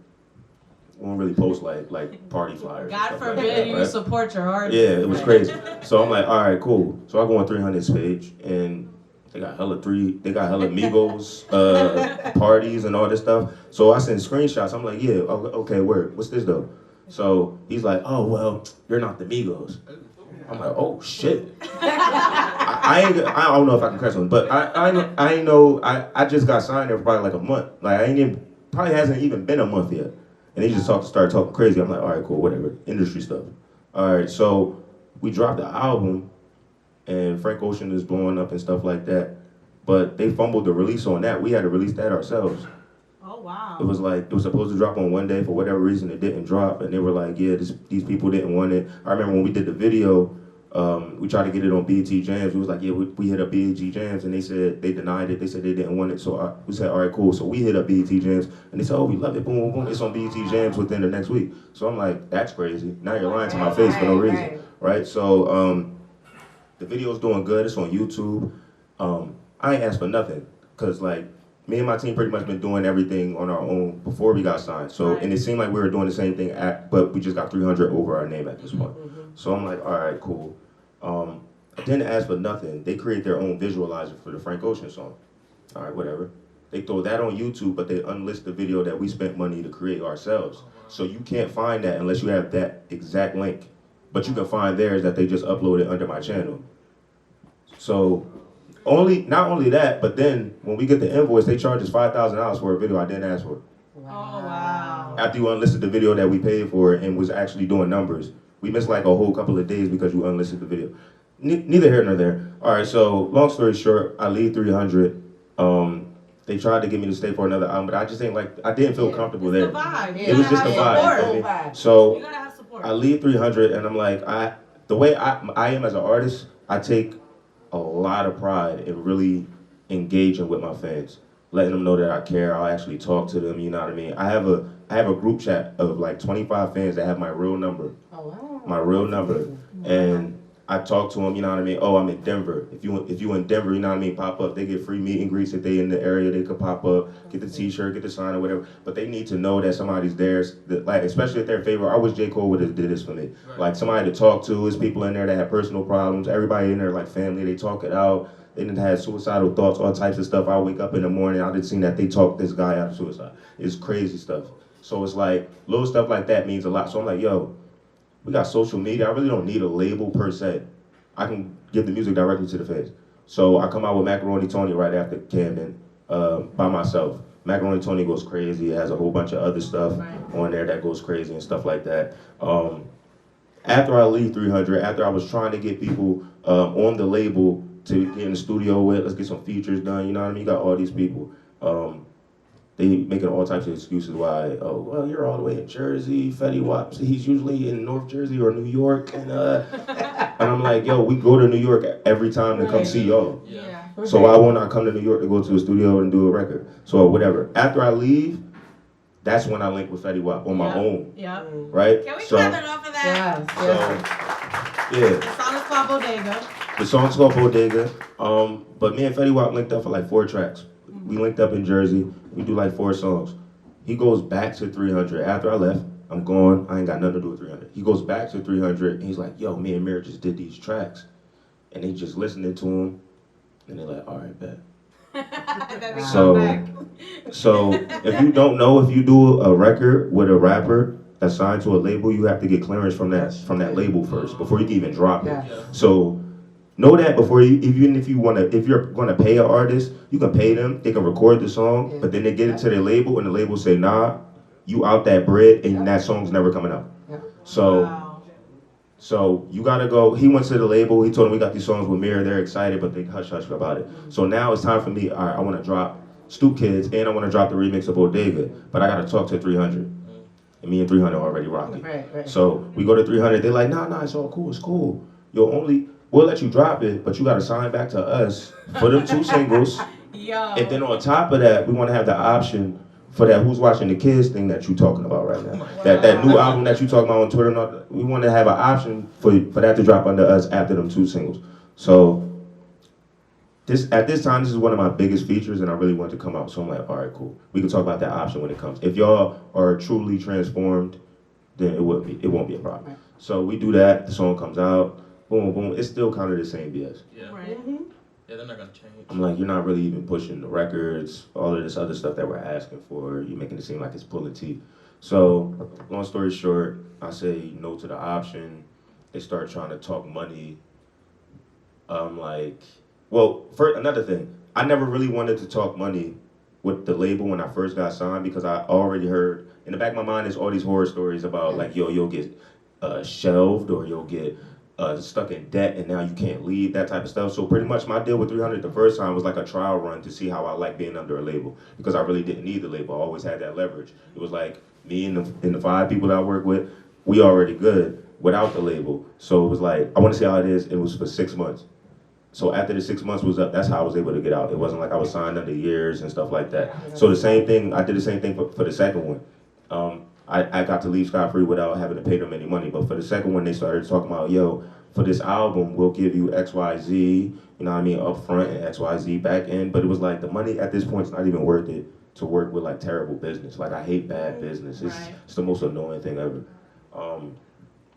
We won't really post like party flyers. God and stuff forbid like that, you right? support your artist. Yeah, it was crazy. So I'm like, all right, cool. So I go on 300's page, and they got hella Migos parties and all this stuff. So I send screenshots. I'm like, yeah, okay, word. What's this though? So he's like, oh well, you're not the Migos. I'm like, oh shit. I don't know if I can curse on, but I just got signed there for probably like a month. Like probably hasn't even been a month yet. And they just started talking crazy. I'm like, all right, cool, whatever, industry stuff. All right, so we dropped the album, and Frank Ocean is blowing up and stuff like that. But they fumbled the release on that. We had to release that ourselves. Oh wow. It was supposed to drop on one day. For whatever reason, it didn't drop. And they were like, yeah, these people didn't want it. I remember when we did the video, we tried to get it on BET Jams. We was like, yeah, we hit up BET Jams, and they said they denied it. They said they didn't want it. So we said, all right, cool. So we hit up BET Jams, and they said, oh, we love it. Boom, boom, boom. It's on BET Jams within the next week. So I'm like, that's crazy. Now you're lying to my face for no reason, right? So the video's doing good. It's on YouTube. I ain't asked for nothing, cause like me and my team pretty much been doing everything on our own before we got signed. So and it seemed like we were doing the same thing, but we just got 300 over our name at this point. So I'm like, all right, cool. I didn't ask for nothing. They create their own visualizer for the Frank Ocean song. All right, whatever. They throw that on YouTube, but they unlist the video that we spent money to create ourselves. So you can't find that unless you have that exact link. But you can find theirs that they just uploaded under my channel. So not only that, but then when we get the invoice, they charge us $5,000 for a video I didn't ask for. Oh wow. After you unlisted the video that we paid for and was actually doing numbers. We missed like a whole couple of days because you unlisted the video. Neither here nor there. All right, so long story short, I leave 300. They tried to get me to stay for another album, but I just I didn't feel comfortable there. The vibe. It was just the vibe. You know? So you gotta have support. I leave 300, and I'm like, the way I am as an artist, I take a lot of pride in really engaging with my fans, letting them know that I care. I'll actually talk to them. You know what I mean? I have a group chat of like 25 fans that have my real number. Oh wow. My real number, and I talk to them, you know what I mean? Oh, I'm in Denver. If you in Denver, you know what I mean, pop up. They get free meet and greets. If they in the area, they could pop up, get the t-shirt, get the sign or whatever. But they need to know that somebody's there, like, especially if they're favorite. I wish J. Cole would have did this for me. Right. Like somebody to talk to. There's people in there that have personal problems. Everybody in there like family, they talk it out. They didn't have suicidal thoughts, all types of stuff. I wake up in the morning, I didn't see that they talked this guy out of suicide. It's crazy stuff. So it's like, little stuff like that means a lot. So I'm like, yo, we got social media. I really don't need a label per se. I can give the music directly to the fans. So I come out with Macaroni Tony right after Camden by myself. Macaroni Tony goes crazy. It has a whole bunch of other stuff on there that goes crazy and stuff like that. After I leave 300, after I was trying to get people on the label to get in the studio with, let's get some features done, you know what I mean? You got all these people. They making all types of excuses why, oh, well, you're all the way in Jersey, Fetty Wap, he's usually in North Jersey or New York, and I'm like, yo, we go to New York every time to come see y'all. Yeah. So why won't I come to New York to go to a studio and do a record? So whatever. After I leave, that's when I link with Fetty Wap on my own. Yeah. Right? Can we clap it off for that? Yes. Yeah. The song is called Bodega. The song's called Bodega. But me and Fetty Wap linked up for like 4 tracks. We linked up in Jersey. We do like 4 songs. He goes back to 300. After I left, I'm gone. I ain't got nothing to do with 300. He goes back to 300 and he's like, yo, me and Mir just did these tracks. And they just listening to him. And they're like, all right, bet. So if you don't know, if you do a record with a rapper that's signed to a label, you have to get clearance from that label first before you can even drop it. So know that before you, even if you're gonna pay an artist, you can pay them, they can record the song, but then they get it to their label and the label say, nah, you out that bread and that song's never coming out. So you gotta go. He went to the label. He told him we got these songs with Mir. They're excited, but they hush about it. So now it's time for me. All right, I want to drop Stoop Kids and I want to drop the remix of Bodega, but I gotta talk to 300. And me and 300 already rocking. Right. So we go to 300. They're like, nah, it's all cool. It's cool. We'll let you drop it, but you gotta sign back to us for them 2 singles. And then on top of that, we want to have the option for that Who's Watching the Kids thing that you talking about right now. That new album that you talking about on Twitter, we want to have an option for that to drop under us after them 2 singles. So at this time, this is one of my biggest features and I really want to come out. So I'm like, all right, cool. We can talk about that option when it comes. If y'all are truly transformed, then it won't be a problem. So we do that, the song comes out, boom, boom. It's still kind of the same BS. Yeah. Right. Yeah, they're not gonna change. I'm like, you're not really even pushing the records, all of this other stuff that we're asking for. You're making it seem like it's pulling teeth. So, long story short, I say no to the option. They start trying to talk money. I'm like, well, another thing, I never really wanted to talk money with the label when I first got signed because I already heard, in the back of my mind, there's all these horror stories about like, yo, you'll get shelved or you'll get stuck in debt and now you can't leave, that type of stuff. So pretty much my deal with 300 the first time was like a trial run to see how I like being under a label because I really didn't need the label. I always had that leverage. It was like me and the 5 people that I work with, we already good without the label. So it was like, I want to see how it is. It was for 6 months. So after the 6 months was up, that's how I was able to get out. It wasn't like I was signed under years and stuff like that. So the same thing, I did the same thing for the second one. I got to leave scot-free without having to pay them any money. But for the second one, they started talking about, yo, for this album, we'll give you XYZ, you know what I mean, up front and XYZ back end. But it was like the money at this point is not even worth it to work with like terrible business. Like I hate bad business. It's the most annoying thing ever.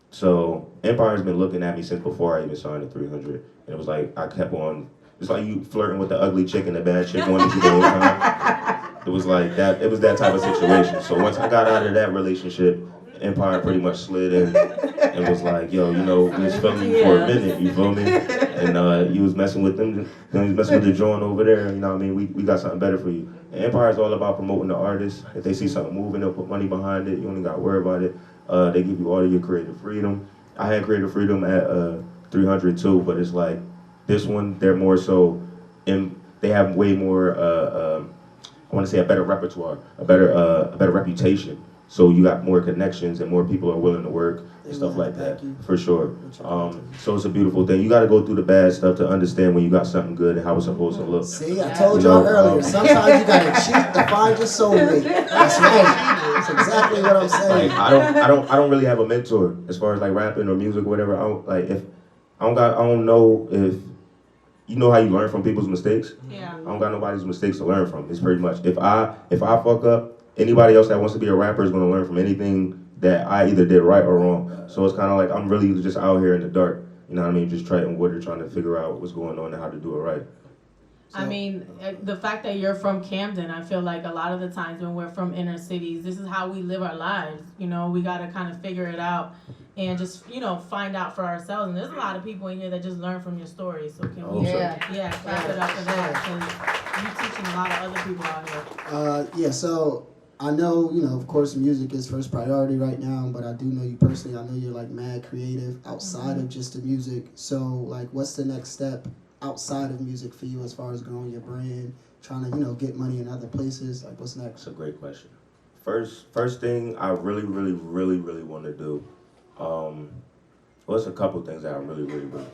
So Empire's been looking at me since before I even signed the 300. And it was like, I kept on, it's like you flirting with the ugly chick and the bad chick wanting you the whole time. It was like that, it was that type of situation. So once I got out of that relationship, Empire pretty much slid in and was like, yo, you know, we was feeling you for a minute, you feel me? And you was messing with them, you was messing with the joint over there, you know what I mean? We got something better for you. And Empire is all about promoting the artist. If they see something moving, they'll put money behind it. You only got to worry about it. They give you all of your creative freedom. I had creative freedom at 300 too, but it's like, this one, they're more so, they have way more, I want to say a better repertoire, a better reputation. So you got more connections and more people are willing to work and stuff like that, for sure. So it's a beautiful thing. You got to go through the bad stuff to understand when you got something good and how it's supposed to look. See, I told y'all earlier, sometimes you got to cheat to find your soulmate. That's right. That's exactly what I'm saying. Like, I don't really have a mentor as far as like rapping or music or whatever. I don't know if, you know how you learn from people's mistakes? Yeah. I don't got nobody's mistakes to learn from. It's pretty much, if I fuck up, anybody else that wants to be a rapper is going to learn from anything that I either did right or wrong. So it's kind of like I'm really just out here in the dark. You know what I mean? Just trying to figure out what's going on and how to do it right. I mean, the fact that you're from Camden, I feel like a lot of the times when we're from inner cities, this is how we live our lives. You know, we got to kind of figure it out and just, you know, find out for ourselves. And there's a lot of people in here that just learn from your stories. So can we, Sure. clap it up for that. You teaching a lot of other people out here. Yeah, so I know, of course, music is first priority right now, but I do know you personally. I know you're like mad creative outside of just the music. So, like, what's the next step outside of music for you as far as growing your brand, trying to, get money in other places? Like, what's next? That's a great question. First thing I really want to do, well, it's a couple things that I really want to do.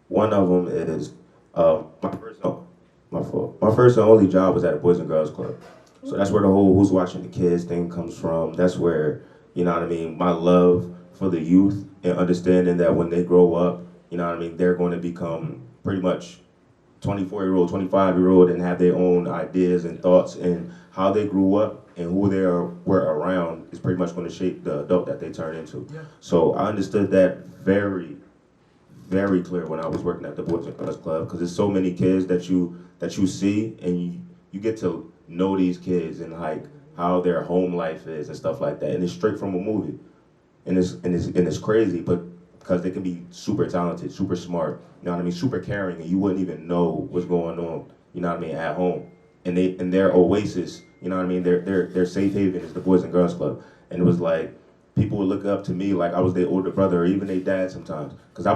One of them is my first and only job was at a Boys and Girls Club. So that's where the whole who's watching the kids thing comes from. That's where, my love for the youth and understanding that when they grow up, they're going to become pretty much 24-year-old, 25-year-old and have their own ideas and thoughts, and how they grew up and who they were around is pretty much going to shape the adult that they turn into. Yeah. So I understood that very clear when I was working at the Boys and Girls Club, because there's so many kids that you see, and you get to know these kids and like how their home life is and stuff like that, and it's straight from a movie, and it's crazy, but because they can be super talented, super smart, super caring, and you wouldn't even know what's going on, at home, and their oasis, their safe haven is the Boys and Girls Club, and it was like people would look up to me like I was their older brother or even their dad sometimes, because I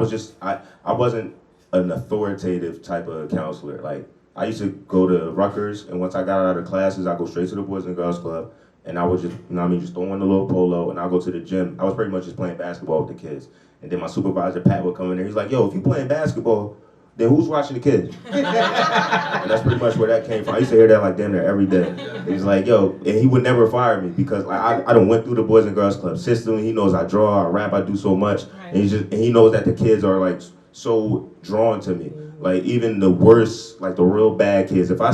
wasn't an authoritative type of counselor. Like, I used to go to Rutgers, and once I got out of classes, I go straight to the Boys and Girls Club, and I would just, just throw in the little polo, and I'll go to the gym. I was pretty much just playing basketball with the kids. And then my supervisor, Pat, would come in there. He's like, yo, if you playing basketball, then who's watching the kids? And that's pretty much where that came from. I used to hear that like damn near every day. He's like, yo, and he would never fire me because like I done went through the Boys and Girls Club system. He knows I draw, I rap, I do so much. Right. And he knows that the kids are like so drawn to me. Like even the worst, like the real bad kids, if I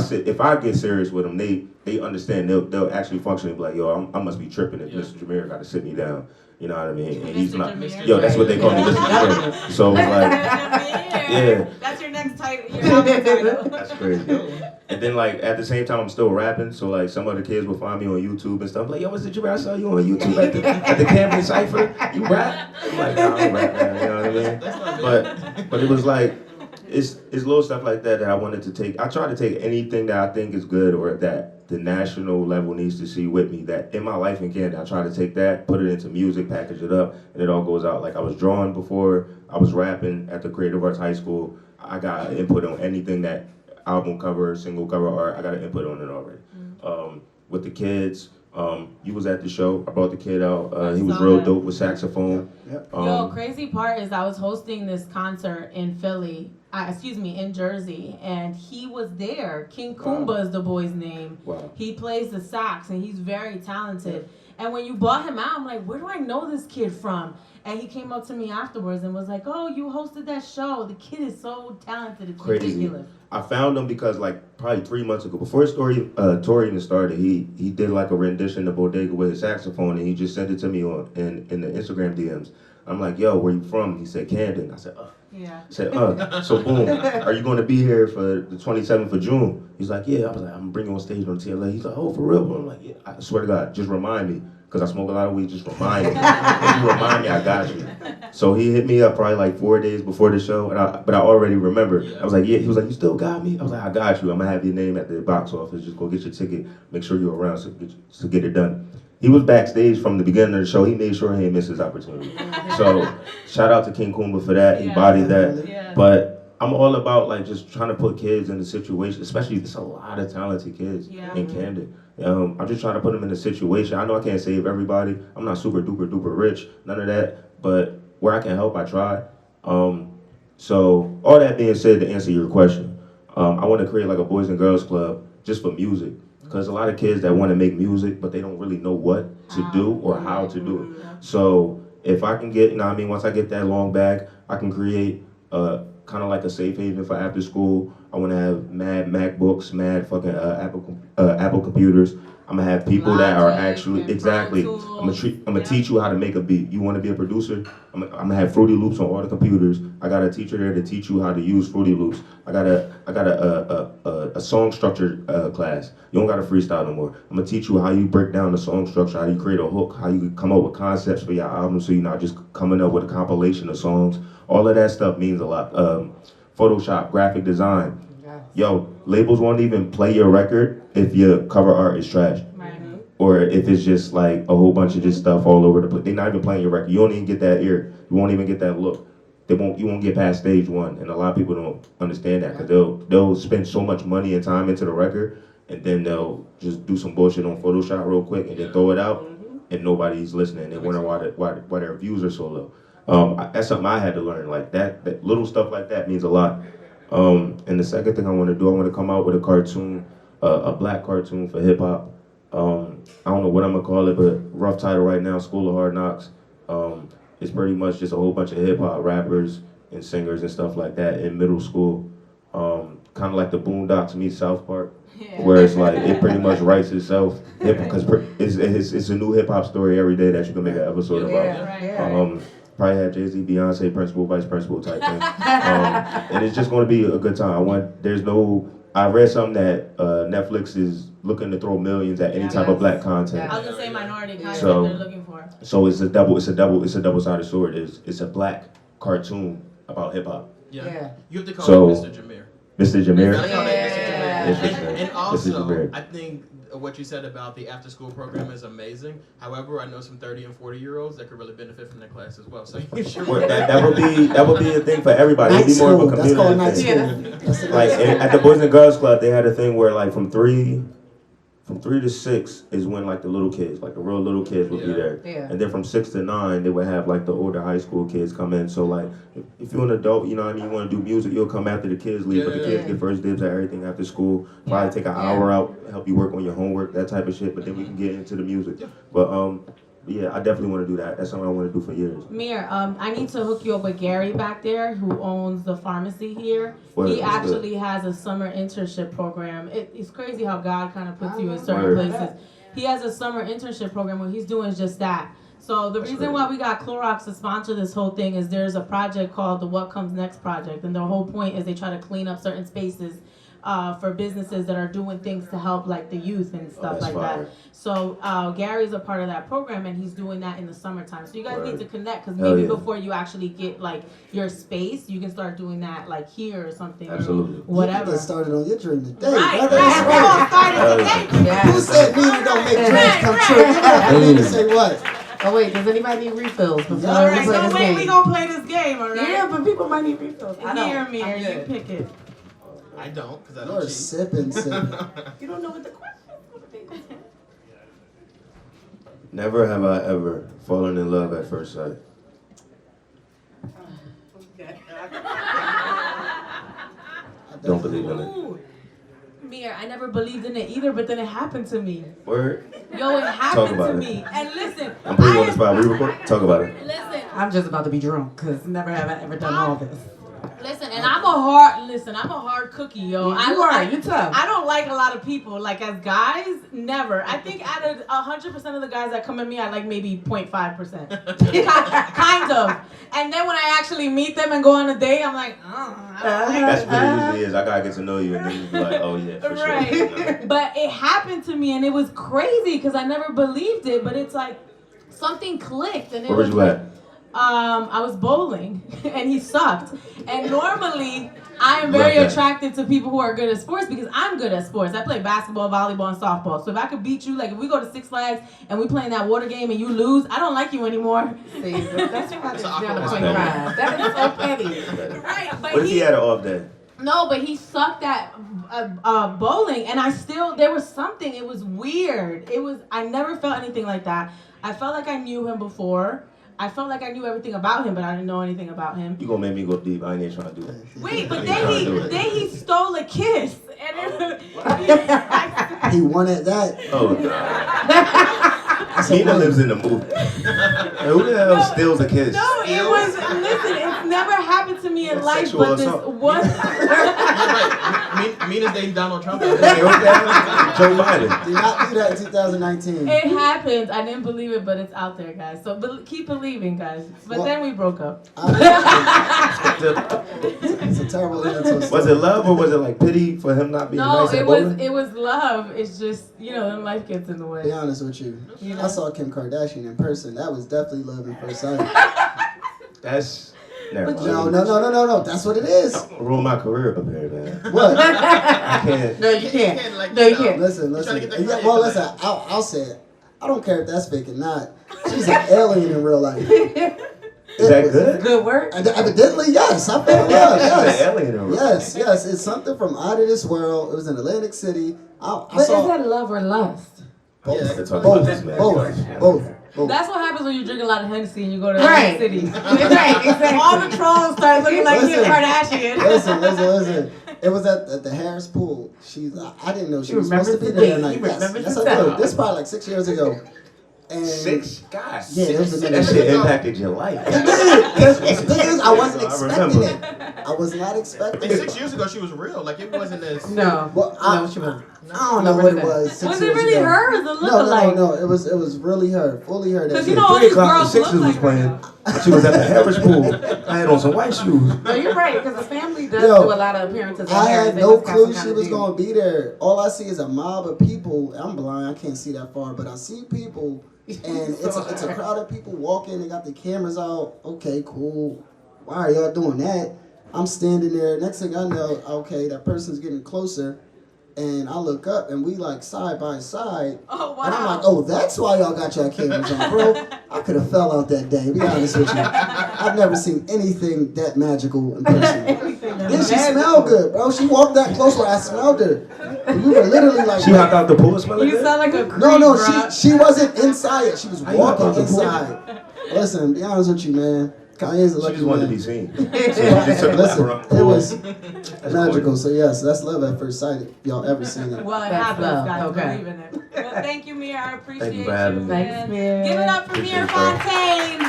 get serious with them, they understand. They'll actually function and be like, yo, I must be tripping if Mr. Jameer got to sit me down. You know what I mean? And he's not. Yo, that's what they call me, Mr. Jameer. So it's like, yeah. That's your next title. Your album title. That's crazy. And then like at the same time, I'm still rapping. So like some other kids will find me on YouTube and stuff. Like, yo, Mr. Jameer, I saw you on YouTube at the Camden Cypher. You rap? I'm like, nah, I don't rap, man. You know what I mean? But it was like. It's little stuff like that I wanted to take. I try to take anything that I think is good or that the national level needs to see with me. That in my life in Canada, I try to take that, put it into music, package it up, and it all goes out. Like I was drawing before, I was rapping at the Creative Arts High School. I got input on anything that album cover, single cover art. I got an input on it already. With the kids. You was at the show. I brought the kid out. He was real dope with saxophone. Yep. Yo, crazy part is I was hosting this concert in Philly, in Jersey, and he was there. King Kumba is the boy's name. Wow. He plays the sax, and he's very talented. And when you brought him out, I'm like, where do I know this kid from? And he came up to me afterwards and was like, oh, you hosted that show. The kid is so talented. It's crazy. Ridiculous. I found him because like probably 3 months ago, before his tour even started, he did like a rendition of Bodega with his saxophone, and he just sent it to me in the Instagram DMs. I'm like, yo, where you from? He said, Camden. I said, yeah. I said, so boom, are you going to be here for the 27th of June? He's like, yeah. I was like, I'm bringing on stage on TLA. He's like, oh, for real? I'm like, yeah. I swear to God, just remind me. Because I smoke a lot of weed, just remind me. If you remind me, I got you. So he hit me up probably like 4 days before the show, but I already remember. I was like, yeah. He was like, you still got me? I was like, I got you. I'm going to have your name at the box office. Just go get your ticket. Make sure you're around to get it done. He was backstage from the beginning of the show. He made sure he didn't miss his opportunity. So shout out to King Kumba for that. He bodied that. Yeah. But I'm all about like just trying to put kids in the situation, especially there's a lot of talented kids in Camden. I'm just trying to put them in a situation. I know I can't save everybody. I'm not super duper rich, none of that. But where I can help, I try. So all that being said, to answer your question, I want to create like a Boys and Girls Club just for music. Because a lot of kids that want to make music, but they don't really know what to do or how to do it. So if I can get, once I get that long bag, I can create kind of like a safe haven for after school. I want to have mad MacBooks, mad fucking Apple computers. I'm gonna have people that are actually exactly. I'm gonna teach you how to make a beat. You want to be a producer? I'm gonna have Fruity Loops on all the computers. I got a teacher there to teach you how to use Fruity Loops. I got a song structure class. You don't gotta freestyle no more. I'm gonna teach you how you break down the song structure, how you create a hook, how you come up with concepts for your album, so you're not just coming up with a compilation of songs. All of that stuff means a lot. Photoshop, graphic design. yo, labels won't even play your record if your cover art is trash. Right. Or if it's just like a whole bunch of just stuff all over the place. They're not even playing your record. You don't even get that ear. You won't even get that look. You won't get past stage one. And a lot of people don't understand that because they'll spend so much money and time into the record, and then they'll just do some bullshit on Photoshop real quick and then throw it out, and nobody's listening. They wonder why their views are so low. That's something I had to learn. Like that little stuff like that means a lot. And the second thing I want to do, I want to come out with a cartoon, a black cartoon for hip hop. I don't know what I'm gonna call it, but rough title right now, School of Hard Knocks. It's pretty much just a whole bunch of hip hop rappers and singers and stuff like that in middle school. Kind of like the Boondocks meets South Park, where it's like it pretty much writes itself. Because it's a new hip hop story every day that you can make an episode about. Probably have Jay-Z, Beyonce, principal, vice principal type thing. And it's just going to be a good time. I read something that Netflix is looking to throw millions at any type of black content. I was gonna say minority content So- they're looking for. So it's a double-sided sword. It's a black cartoon about hip hop. Yeah. You have to call So- him Mr. Jameer. Mr. Jameer. Gotta call him Mr. Jameer. Interesting. And Mr. also, Jameer. I think what you said about the after-school program is amazing. However, I know some 30 and 40-year-olds that could really benefit from that class as well. So you should. Well, that would be a thing for everybody. It'd Night be more of a school. That's called night community thing. school. That's the Like night school. at the Boys and Girls Club, they had a thing where like from 3 to 6 is when like the little kids, like the real little kids would be there. Yeah. And then from 6 to 9, they would have like the older high school kids come in. So like if you're an adult, you know what I mean, you want to do music, you'll come after the kids leave, but the kids get first dibs at everything after school. Probably take an hour out, help you work on your homework, that type of shit, but then we can get into the music. But yeah, I definitely want to do that. That's something I want to do for years. Mir, I need to hook you up with Gary back there, who owns the pharmacy here. Word, He that's actually has a summer internship program. It's crazy how God kind of puts you in certain Word. places. He has a summer internship program where he's doing just that. So the That's reason crazy. why we got Clorox to sponsor this whole thing is there's a project called the What Comes Next project, and the whole point is they try to clean up certain spaces for businesses that are doing things to help like the youth and stuff that's like fire. that. So Gary's a part of that program, and he's doing that in the summertime. So you guys need Word. to connect, because Hell maybe yeah. before you actually get like your space, you can start doing that like here or something. Absolutely. Or whatever. You get started on your dream today. Right, brother. right. We're gonna start it today. Yeah. Who said Nina don't make dreams Right, come right. true? You know, Nina say what? Oh wait, does anybody need refills before All we right, play so this wait, game? we gonna play this game, all right? Yeah, but people might need refills. I don't. Here, Mir, I'm you good. pick it. I don't, because I You're don't cheat. sipping. You don't know what the question is. Never have I ever fallen in love at first sight. Don't believe in it. Ooh. Mir, I never believed in it either, but then it happened to me. Word? Yo, it happened about to it. me. And listen, I'm putting you on the spot. We record? Talk about it. Listen, I'm just about to be drunk because never have I ever done all this. listen, and I'm a hard cookie, yo. You tough. I don't like a lot of people. Like as guys, never. I think out of 100% of the guys that come at me, I like maybe 0.5%. Kind of. And then when I actually meet them and go on a date, I'm like, oh, I don't like That's what it usually is. I gotta get to know you, and then you be like, oh yeah, for Right. sure. But it happened to me, and it was crazy because I never believed it. But it's like something clicked, and it Where was was you at? I was bowling, and he sucked. And normally, I am very Love that. attracted to people who are good at sports because I'm good at sports. I play basketball, volleyball, and softball. So if I could beat you, like if we go to Six Flags and we play in that water game and you lose, I don't like you anymore. See, that's why it's down to awkward. 0.5. That is so petty. Right? But What if he had an off day? No, but he sucked at bowling, and there was something. It was weird. I never felt anything like that. I felt like I knew him before. I felt like I knew everything about him, but I didn't know anything about him. You gonna make me go deep. I ain't even trying to do that. Wait, but I ain't trying to do it. then he stole a kiss, and He wanted that. Oh, nah. Nina lives in the movie. And who the hell steals a kiss? no, it was. Listen, it's never happened to me in life, Sexual but this assault. one. You're right. Mina's dating Donald Trump. Hey, what's that? Joe Biden. Did not do that in 2019. It happened. I didn't believe it, but it's out there, guys. So keep believing, guys. But Well- then we broke up. It's a terrible end to a story. Was it love or was it like pity for him not being No, nice at it was bowling? it was love. It's just then life gets in the To be way. honest with you, You know? I saw Kim Kardashian in person. That was definitely love at first sight. That's Never mind. No. That's what it is. Ruin my career up here, man. What? I can't. No, you can't. Like, No, you can't. Listen. trying to get the Yeah, credit well, for listen. that. I'll say it. I don't care if that's fake or not. She's an alien in real life. Is that good? Good work. And evidently, yes. I fell in love. She's Yes. an alien in real life. Yes. It's something from out of this world. It was in Atlantic City. I But saw is that love or lust? Yeah, They're talking about both. this, man. Both. That's what happens when you drink a lot of Hennessy and you go to Right. the city. Right, exactly. All the trolls start looking like Kim Listen. Kardashian. Listen. It was at the Harris Pool. I didn't know she You was supposed to be remember there the that date. night. You remember Yes, the I do. time. This is probably like 6 years ago. And 6? God. Yeah, it was a That minute shit ago. impacted your life. The thing is, I wasn't I expecting remember. it. I was not expecting And it. 6 years ago, she was real. Like, it wasn't as. No. Well, No, she wasn't. I don't know what it was. 6 Was years it really ago. her or is it lookalike? No. It was really her, fully her. That Because you did know it. all 3 these o'clock, the girls Sixers look was like playing. her. She was at the Harris Pool. I had on some white shoes. No, you're right, because the family does Yo, do a lot of appearances. at I Harris. had They no must have clue some she kind of was deal. gonna be there. All I see is a mob of people. I'm blind, I can't see that far, but I see people, and it's a crowd of people walking. They got the cameras out. Okay, cool. Why are y'all doing that? I'm standing there. Next thing I know, okay, that person's getting closer, and I look up, and we like side by side. Oh, wow. And I'm like, oh, that's why y'all got your cameras on, bro. I could have fell out that day. Be honest with you. I've never seen anything that magical in person. Then she smelled good, bro. She walked that close where I smelled her. We were literally like, She hopped out the pool smelling You good? sound like a creep, no, bruh. she wasn't inside. She was How you hopped out walking the pool? inside. Listen, be honest with you, man. Kanye's a She lucky just wanted to man. be seen. So she just took a lap Listen, around the it pool. was That's magical. So yes, that's love at first sight. If y'all ever seen it. Well, it That's happens, love. guys. Okay. Believe in it. Well, thank you, Mir. I appreciate Thank you for having me. man. Thanks, Mir. Give it up for Mir Appreciate that. Fontane.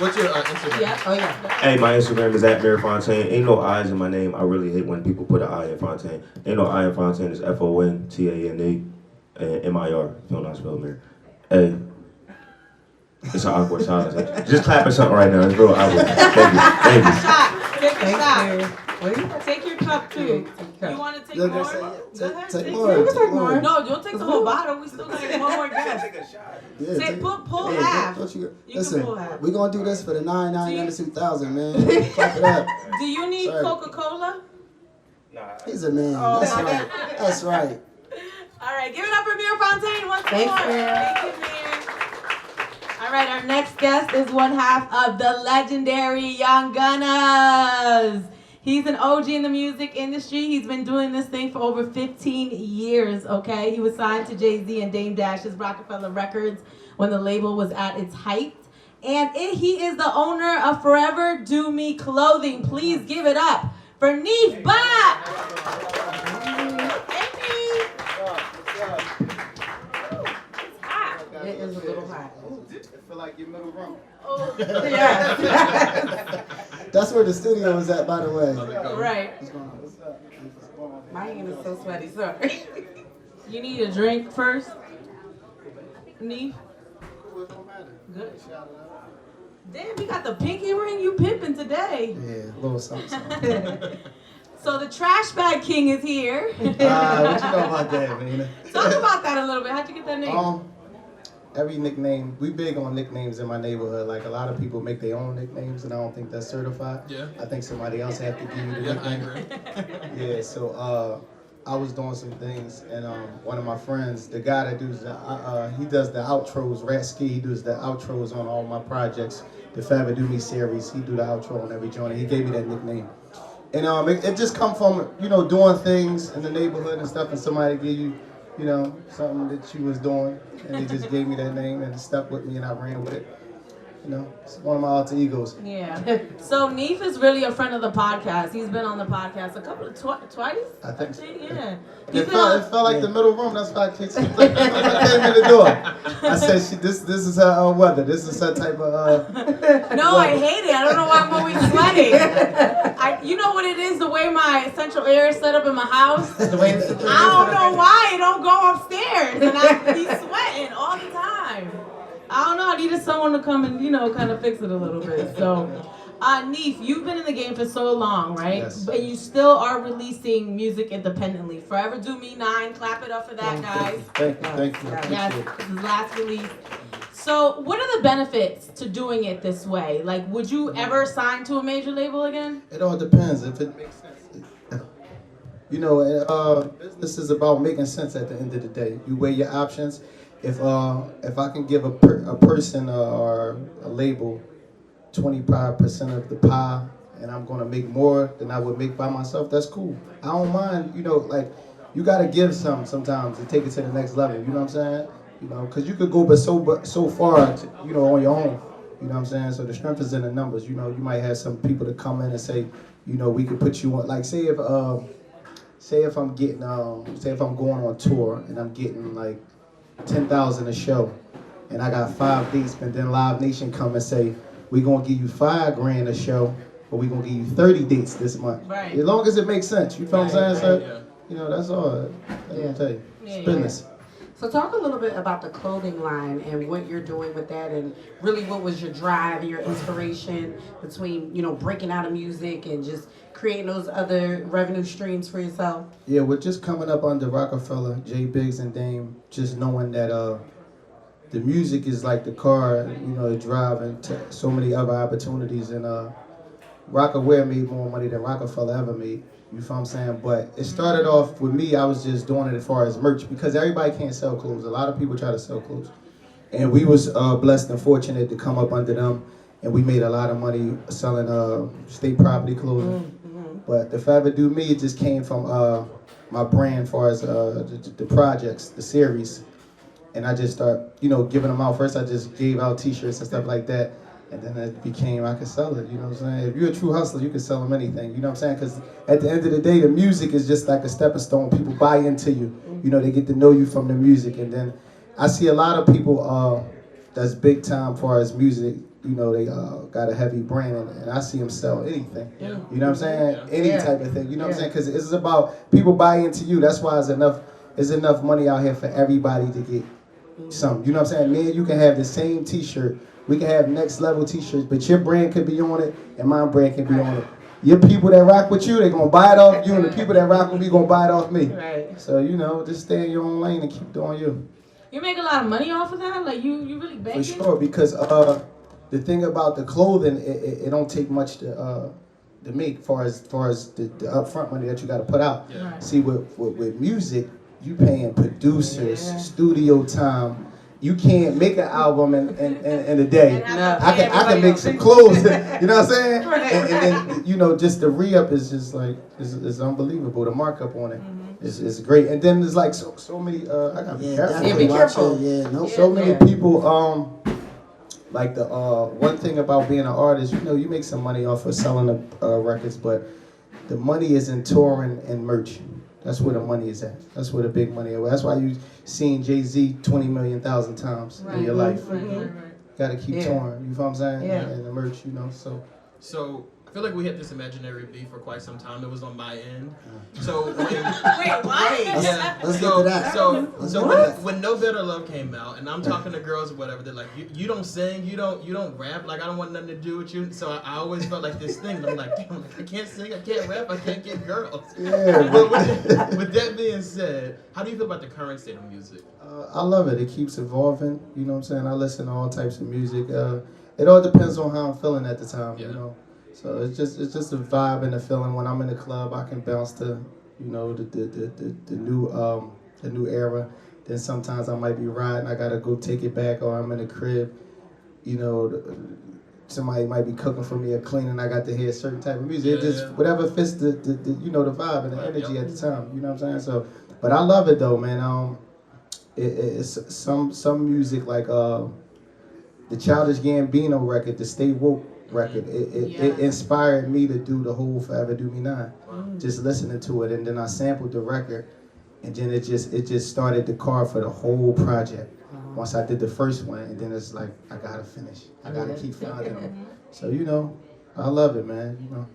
What's your Instagram? Yep. Oh, yeah. Hey, my Instagram is at Mir Fontane. Ain't no I's in my name. I really hate when people put an I in Fontaine. Ain't no I in Fontaine. It's Fontane and MIR. If you don't know how to spell Mir. Hey. It's an awkward silence. Just clap or something right now. It's real awkward. Thank you. Take a shot. Wait. Take your cup, too. You want to take Look, more? I say, Go ahead. take more. more. Take more. No, don't take the whole bottle. We still got one more guest. Yeah, Say, take- pull yeah, half. don't you- You can listen, pull half. we're gonna do this for the Do 99 you- under 2000, man. Clap it up. Do you need Sorry. Coca-Cola? He's a man. Oh, That's my right. That's right. All right, give it up for Mir Fontane once Thanks, more. Mir. Thank you, Mir. All right, our next guest is one half of the legendary Young Gunners. He's an OG in the music industry. He's been doing this thing for over 15 years, okay? He was signed to Jay-Z and Dame Dash's Rockefeller Records when the label was at its height. And he is the owner of Forever Do Me Clothing. Please give it up for Neef Buck. Hey, Neef. It is a little hot. I feel like your middle room. Oh, Yeah. That's where the studio is at, by the way. right. What's going on? What's up? What's going on? My hand is so sweaty, sorry. You need a drink first? Neef? It don't matter. Good. Shout it out. Damn, you got the pinky ring you pimping today. Yeah, a little something. So the trash bag king is here. What you know about that, Mina? Talk about that a little bit. How'd you get that name? Every nickname, we big on nicknames in my neighborhood. Like a lot of people make their own nicknames, and I don't think that's certified. Yeah. I think somebody else have to give you the Yeah, I nickname. agree. Yeah, so I was doing some things, and one of my friends, the guy that does he does the outros, Ratski, he does the outros on all my projects, the Forever Do Me series. He do the outro on every joint, and he gave me that nickname. And it just come from doing things in the neighborhood and stuff, and somebody give you something that you was doing, and they just gave me that name, and it stuck with me, and I ran with it. It's one of my alter egos. Yeah. So Neef is really a friend of the podcast. He's been on the podcast a couple of twice. I think so. Yeah. It felt like the middle room. That's why I came in the door. I said, this is her weather. This is her type of. No, I hate it. I don't know why I'm always sweating. You know what it is? The way my central air is set up in my house. The way it's I don't know why it don't go upstairs, and I be sweating all the time. I don't know. I needed someone to come and kind of fix it a little bit. So, Neef, you've been in the game for so long, right? Yes. But you still are releasing music independently. Forever Do Me 9. Clap it up for that, guys. Thank you. Yes, this is last release. So, what are the benefits to doing it this way? Like, would you ever sign to a major label again? It all depends if it makes sense. You know, business is about making sense at the end of the day. You weigh your options. If I can give a person or a label 25% of the pie, and I'm gonna make more than I would make by myself, that's cool. I don't mind. You know, like you gotta give some sometimes to take it to the next level. You know what I'm saying? You know, because you could go but so far, you know, on your own. You know what I'm saying? So the strength is in the numbers. You know, you might have some people to come in and say, you know, we could put you on. Like, say if I'm getting, say if I'm going on tour and I'm getting like 10,000 a show, and I got 5 dates, and then Live Nation come and say, we're gonna give you $5,000 a show, but we're gonna give you 30 dates this month. Right. As long as it makes sense. You feel what I'm saying? So, Yeah. you know, that's all. I'll tell you. It's business. So talk a little bit about the clothing line and what you're doing with that, and really what was your drive and your inspiration between, you know, breaking out of music and just creating those other revenue streams for yourself? Yeah, we're just coming up under Rockefeller, J Biggs and Dame, just knowing that the music is like the car, you know, driving to so many other opportunities, and Rockaware made more money than Rockefeller ever made. You feel what I'm saying? But it started off with me, I was just doing it as far as merch, because everybody can't sell clothes. A lot of people try to sell clothes. And we was blessed and fortunate to come up under them, and we made a lot of money selling state property clothing. But the Forever Do Me, it just came from my brand as far as the projects, the series. And I just start, you know, giving them out. First I just gave out t-shirts and stuff like that. And then it became, I could sell it, you know what I'm saying? If you're a true hustler, you can sell them anything, you know what I'm saying? Because at the end of the day, the music is just like a stepping stone. People buy into you. You know, they get to know you from the music. And then I see a lot of people that's big time as far as music, you know, they got a heavy brand, and I see them sell anything. Yeah. You know what I'm saying? Yeah. Any type of thing, you know what I'm saying? Because it's about people buy into you. That's why there's enough money out here for everybody to get some. You know what I'm saying? Me and you can have the same t-shirt. We can have next level t-shirts, but your brand could be on it and my brand can be on it. Your people that rock with you, they're going to buy it off you, and the people that rock with me going to buy it off me. Right. So, you know, just stay in your own lane and keep doing you. You make a lot of money off of that? Like, you really banking? For sure, because the thing about the clothing, it don't take much to make far as the upfront money that you got to put out. Yeah. Right. See, with music, you paying producers, studio time. You can't make an album in a day. I can make some clothes. You know what I'm saying? And then, you know, just the re-up is just like is unbelievable. The markup on it is great. And then there's like so many. I gotta be careful. Yeah, be careful. Yeah, no. So many people. Like the one thing about being an artist, you know, you make some money off of selling the records, but the money is in touring and merch. That's where the money is at. That's where the big money is. That's why you seen Jay-Z 20 million thousand times in your life. Right. Gotta keep touring. You know what I'm saying? Yeah. And the merch, you know. So I feel like we had this imaginary beef for quite some time. It was on my end. So when, Wait, what? yeah. Let's get to that. So when No Better Love came out, and I'm talking to girls or whatever, they're like, you don't sing, you don't rap, like I don't want nothing to do with you. So I always felt like this thing. And I'm like, damn, I can't sing, I can't rap, I can't get girls. yeah, But with that being said, how do you feel about the current state of music? I love it. It keeps evolving. You know what I'm saying? I listen to all types of music. It all depends on how I'm feeling at the time. Yeah. You know. So it's just a vibe and a feeling. When I'm in the club, I can bounce to, you know, the new era. Then sometimes I might be riding, I gotta go take it back, or I'm in the crib, you know, somebody might be cooking for me or cleaning. I got to hear a certain type of music. It just whatever fits the you know, the vibe and the energy at the time. You know what I'm saying? So, but I love it though, man. It's some music like the Childish Gambino record, the Stay Woke record. It inspired me to do the whole Forever Do Me 9. Just listening to it, and then I sampled the record, and then it just started the car for the whole project. Once I did the first one, and then it's like I gotta finish. I gotta keep finding them. So you know, I love it, man. You know.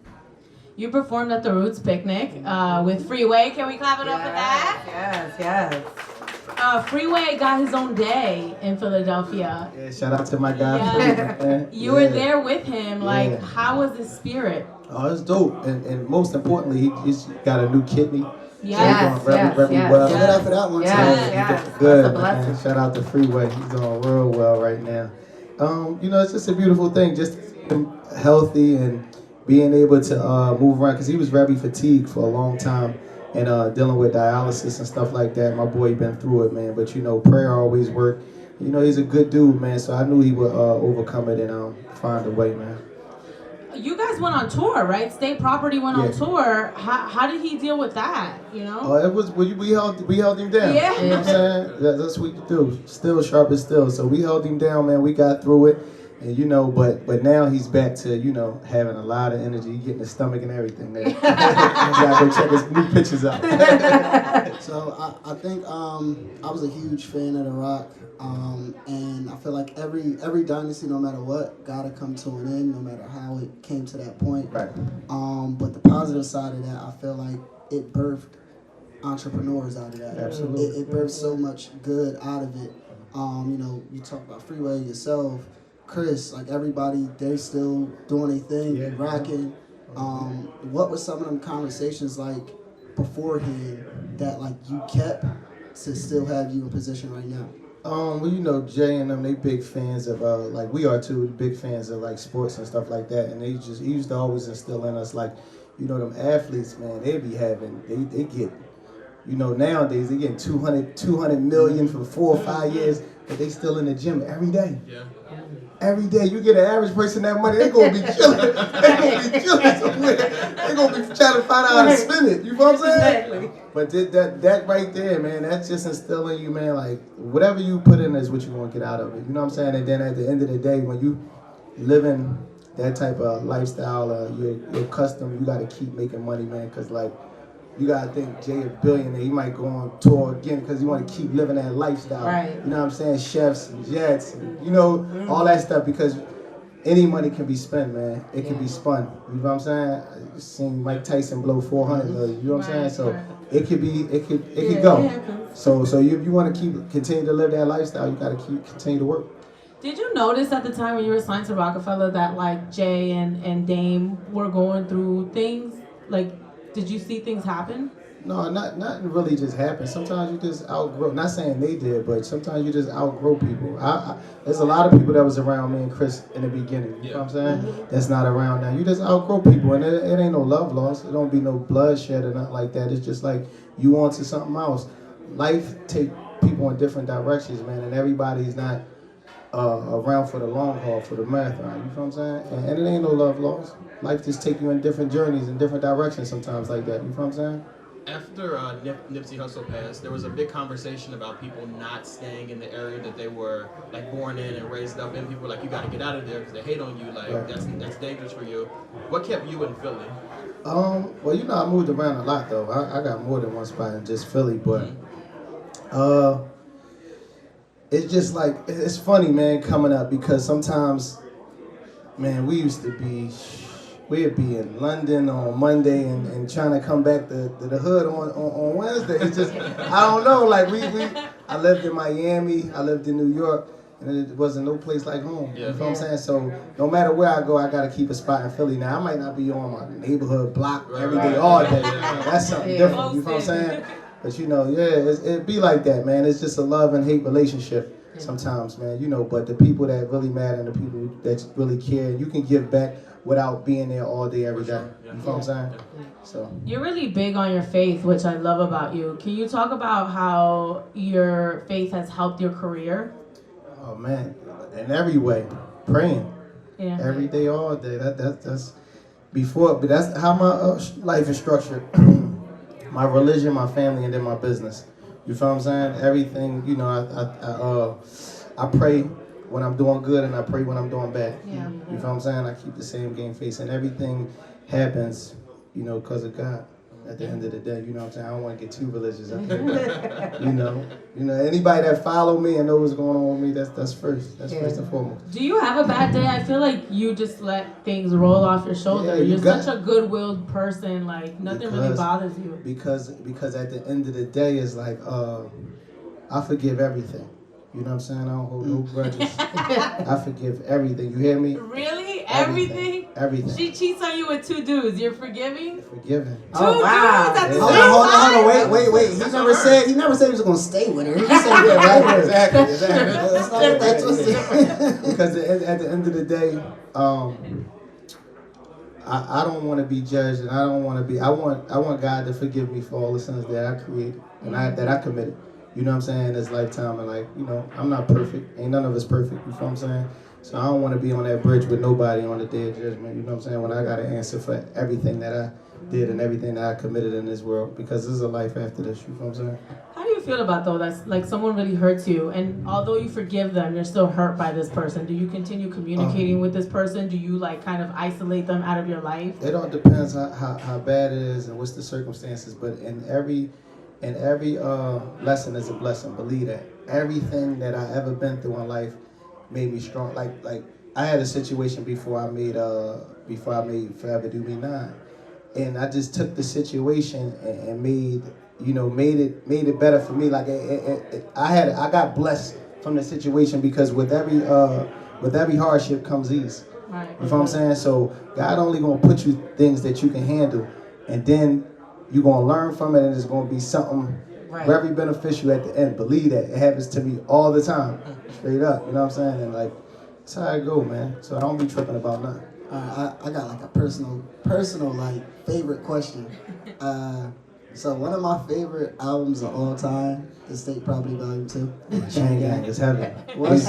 You performed at the Roots Picnic with Freeway. Can we clap it up for that? Yes. Freeway got his own day in Philadelphia. Yeah, shout out to my guy. Yeah. You were there with him. Like, how was his spirit? Oh, it's dope, and most importantly, he's got a new kidney. Yes, He's doing very well. Give it up for that one, Yes. Good, That's a man. blessing. Shout out to Freeway. He's doing real well right now. It's just a beautiful thing, just to see him healthy and being able to move around, because he was very fatigued for a long time and dealing with dialysis and stuff like that. My boy been through it, man. But prayer always worked. He's a good dude, man. So I knew he would overcome it and find a way, man. You guys went on tour, right? State Property went on tour. How did he deal with that? It was we held him down. Yeah. You know what I'm saying? That's what you do. Still sharp as steel. So we held him down, man. We got through it, and but now he's back to having a lot of energy, getting his stomach and everything. Man. Gotta go check his new pictures out. So I think I was a huge fan of The Rock, and I feel like every dynasty, no matter what, gotta come to an end, no matter how it came to that point. Right. But the positive side of that, I feel like it birthed entrepreneurs out of that. Absolutely. It birthed so much good out of it. You talk about Freeway, yourself, Chris, like everybody, they still doing their thing, rocking. What was some of them conversations like beforehand that like you kept to still have you in position right now? Jay and them, they big fans of like we are too, big fans of like sports and stuff like that. And he used to always instill in us like, them athletes, man, they get, nowadays they get 200 million for 4 or 5 years, but they still in the gym every day. Yeah. Every day you get an average person that money, they gonna be chilling. They gonna be chilling somewhere. They gonna be trying to find out how to spend it. You know what I'm saying? Exactly. But that right there, man, that's just instilling you, man, like whatever you put in is what you're gonna get out of it. You know what I'm saying? And then at the end of the day, when you living that type of lifestyle, you're custom, you gotta keep making money, man, because like you gotta think Jay a billionaire, he might go on tour again because you want to keep living that lifestyle. Right. You know what I'm saying? Chefs and jets, and, all that stuff, because any money can be spent, man. It can be spun. You know what I'm saying? I seen Mike Tyson blow 400 million. You know what I'm saying? So it could go. So you want to continue to live that lifestyle, you gotta continue to work. Did you notice at the time when you were signed to Rockefeller that like Jay and Dame were going through things? Like, did you see things happen? No, not really just happen. Sometimes you just outgrow. Not saying they did, but sometimes you just outgrow people. There's a lot of people that was around me and Chris in the beginning. You know what I'm saying? That's not around now. You just outgrow people, and it ain't no love lost. It don't be no bloodshed or nothing like that. It's just like you on to something else. Life take people in different directions, man, and everybody's not around for the long haul, for the marathon. You know what I'm saying? And it ain't no love lost. Life just take you in different journeys, in different directions sometimes like that. You know what I'm saying? After Nipsey Hussle passed, there was a big conversation about people not staying in the area that they were like born in and raised up in. People were like, you got to get out of there because they hate on you. Like that's dangerous for you. What kept you in Philly? Well, I moved around a lot though. I got more than one spot in just Philly, but it's just like it's funny, man, coming up because sometimes, man, we'd be in London on Monday and trying to come back to the hood on Wednesday. It's just, I don't know, like I lived in Miami, I lived in New York, and it wasn't no place like home. You know what I'm saying? So no matter where I go, I gotta keep a spot in Philly. Now I might not be on my neighborhood block every day, all day. That's something different, you know what I'm saying? But it'd be like that, man. It's just a love and hate relationship sometimes, man. But the people that really matter and the people that really care, you can give back without being there all day, every day. You know what I'm saying? So You're really big on your faith, which I love about you. Can you talk about how your faith has helped your career? Oh man, in every way, praying every day, all day. That's before, but that's how my life is structured. My religion, my family, and then my business. You feel what I'm saying? Everything, I pray when I'm doing good and I pray when I'm doing bad. Yeah. You feel what I'm saying? I keep the same game face, and everything happens, because of God. At the end of the day, you know what I'm saying? I don't want to get too religious up there. Anybody that follow me and know what's going on with me, that's first. That's first and foremost. Do you have a bad day? I feel like you just let things roll off your shoulder. You're such a good-willed person. Like nothing really bothers you. Because at the end of the day, it's like I forgive everything. You know what I'm saying? I don't hold no grudges. I forgive everything. You hear me? Really? Everything? Everything. She cheats on you with 2 dudes. You're forgiving? Forgiven. Oh, wow. Dudes at the Yeah. same Hold time? on, wait. He never said he was gonna stay with her. He just said Yeah, right right, here. exactly. Let's not get that twisted. Because at the end of the day, I don't want to be judged, and I don't want to be. I want God to forgive me for all the sins that I created and that I committed. You know what I'm saying? In this lifetime, and like, you know, I'm not perfect. Ain't none of us perfect. You feel what I'm saying? So I don't want to be on that bridge with nobody on the day of judgment. You know what I'm saying? When I got to answer for everything that I did and everything that I committed in this world, because there's a life after this. You feel what I'm saying? How do you feel about though that's like someone really hurts you, and although you forgive them, you're still hurt by this person? Do you continue communicating with this person? Do you like kind of isolate them out of your life? It all depends how bad it is and what's the circumstances. But in every lesson is a blessing. Believe that. Everything that I ever been through in life made me strong. Like I had a situation before I made Forever Do Me 9, and I just took the situation and made it better for me. Like I got blessed from the situation, because with every hardship comes ease. Right. You know what I'm saying? So God only gonna put you things that you can handle, and then you're gonna learn from it, and it's gonna be something very beneficial at the end. Believe that. It happens to me all the time, straight up. You know what I'm saying? And like, that's how I go, man. So I don't be tripping about nothing. I got like a personal like favorite question. So one of my favorite albums of all time is State Property Volume 2. Chain Gang is heavy. I was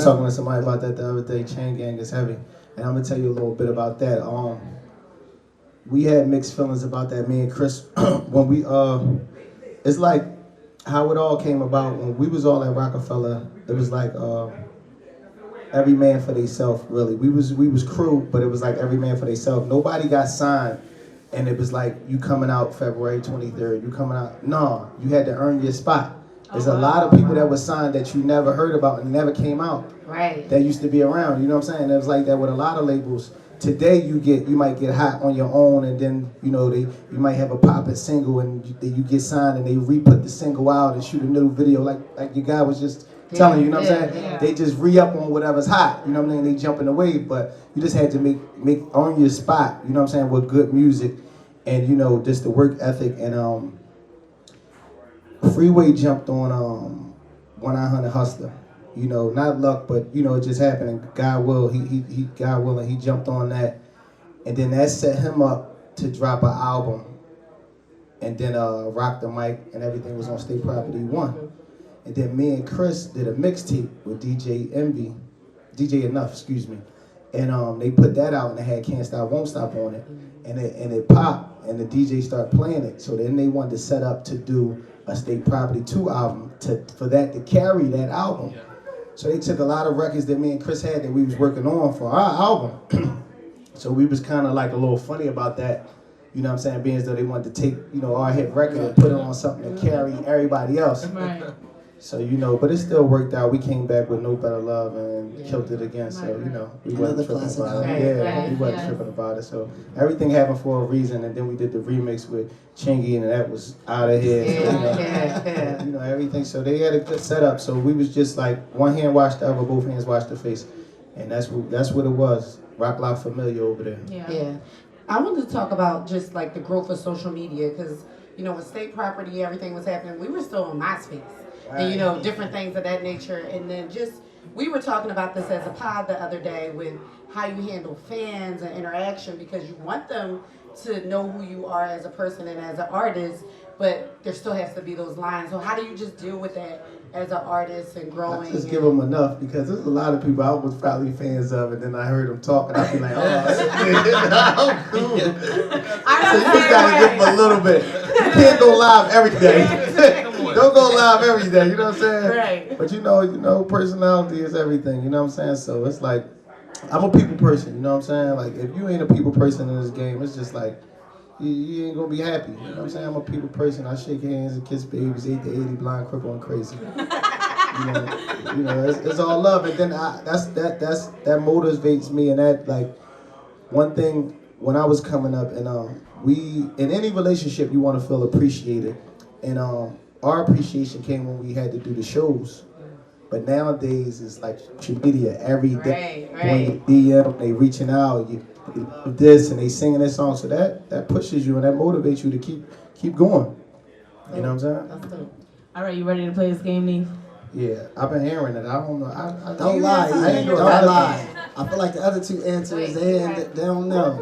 talking to somebody about that the other day. Chain Gang is heavy, and I'm gonna tell you a little bit about that. We had mixed feelings about that. Me and Chris, when we it's like how it all came about. When we was all at Rockefeller, it was like every man for theyself. Really, we was crew, but it was like every man for theyself. Nobody got signed, and it was like you coming out February 23rd. You coming out? No, you had to earn your spot. There's a lot of people that were signed that you never heard about and never came out. Right. That used to be around. You know what I'm saying? It was like that with a lot of labels. Today you might get hot on your own, and then you might have a poppin' single, and you get signed, and they re-put the single out and shoot a new video like your guy was just telling you. You know what I'm saying? Yeah. They just re-up on whatever's hot. You know what I'm saying? They jump in the wave, but you just had to make earn your spot. You know what I'm saying? With good music, and just the work ethic. And Freeway jumped on 1-900 Hustler. Not luck, but it just happened, and God will, God willing, he jumped on that, and then that set him up to drop an album, and then Rock the Mic and everything was on State Property 1, and then me and Chris did a mixtape with DJ Enough, excuse me, and they put that out, and they had Can't Stop Won't Stop on it, and it popped, and the DJ started playing it, so then they wanted to set up to do a State Property 2 album for that to carry that album. So they took a lot of records that me and Chris had that we was working on for our album. So we was kind of like a little funny about that, you know what I'm saying, being as though they wanted to take, our hit record and put it on something to carry everybody else. Right. So, but it still worked out. We came back with No Better Love and killed it again. So, we wasn't tripping about it. We wasn't tripping about it. So everything happened for a reason, and then we did the remix with Chingy, and that was out of here. Everything. So they had a good setup. So we was just like one hand washed the other, both hands washed the face, and that's what it was. Rock Lock Familiar over there. Yeah. I wanted to talk about just like the growth of social media, because with State Property, everything was happening. We were still on MySpace. Right. And different things of that nature. And then we were talking about this as a pod the other day with how you handle fans and interaction, because you want them to know who you are as a person and as an artist, but there still has to be those lines. So how do you just deal with that as an artist and growing? I just give them enough, because there's a lot of people I was probably fans of, and then I heard them talk, and I'd be like, I'm cool. So you just gotta give them a little bit. You can't go live every day. Don't go live every day, you know what I'm saying? Right. But personality is everything, you know what I'm saying? So it's like, I'm a people person, you know what I'm saying? Like, if you ain't a people person in this game, it's just like, you ain't gonna be happy, you know what I'm saying? I'm a people person. I shake hands and kiss babies, 8 to 80, blind, crippled, and crazy. It's all love, and then that motivates me, and that, like, one thing when I was coming up, and in any relationship you want to feel appreciated, and our appreciation came when we had to do the shows. But nowadays it's like social media every day. Right. DM, they reaching out, you love this and they singing this song. So that pushes you and that motivates you to keep going. You know what I'm saying? That's dope. All right, you ready to play this game, Neef? Yeah, I've been hearing it. I don't know. I Don't lie. I ain't Don't gonna lie. I feel like the other two answers, they don't know.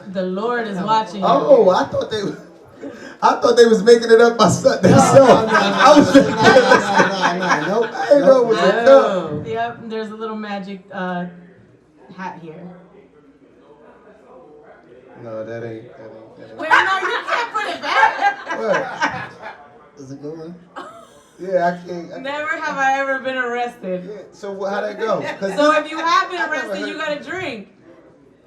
The Lord is watching you. Oh, I thought they was making it up by themselves. No, nope. I didn't know it was a no. Yep, there's a little magic hat here. No, that ain't. Wait, no, you can't put it back. What? Is it going? Yeah, I can't. Never have I ever been arrested. Yeah, so how'd that go? So if you have been arrested, you gotta drink.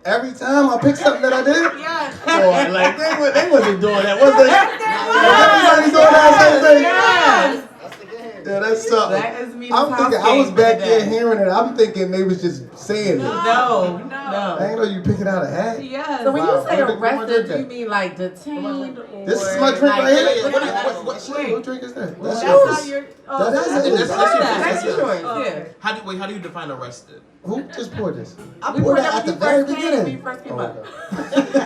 Every time I pick something that I did? Yes. Oh, like they wasn't doing that, was they? Everybody doing that? Yes. That's the game. Yeah, that's something. That is Mina's I'm thinking, house I was game back today. there hearing it. I'm thinking they was just saying it. No. I ain't know you picking out a hat. Yes. So when Wow. you say What arrested, drink do you mean like detained or This is my drink like, right here. Wait. What drink is that? That's That's yours. not your. Oh, That is that's it. That's yours. yours, Oh. yeah. How do you define arrested? Who just poured this? I We poured poured that up at the when very you first came, when you beginning. first came Oh, up.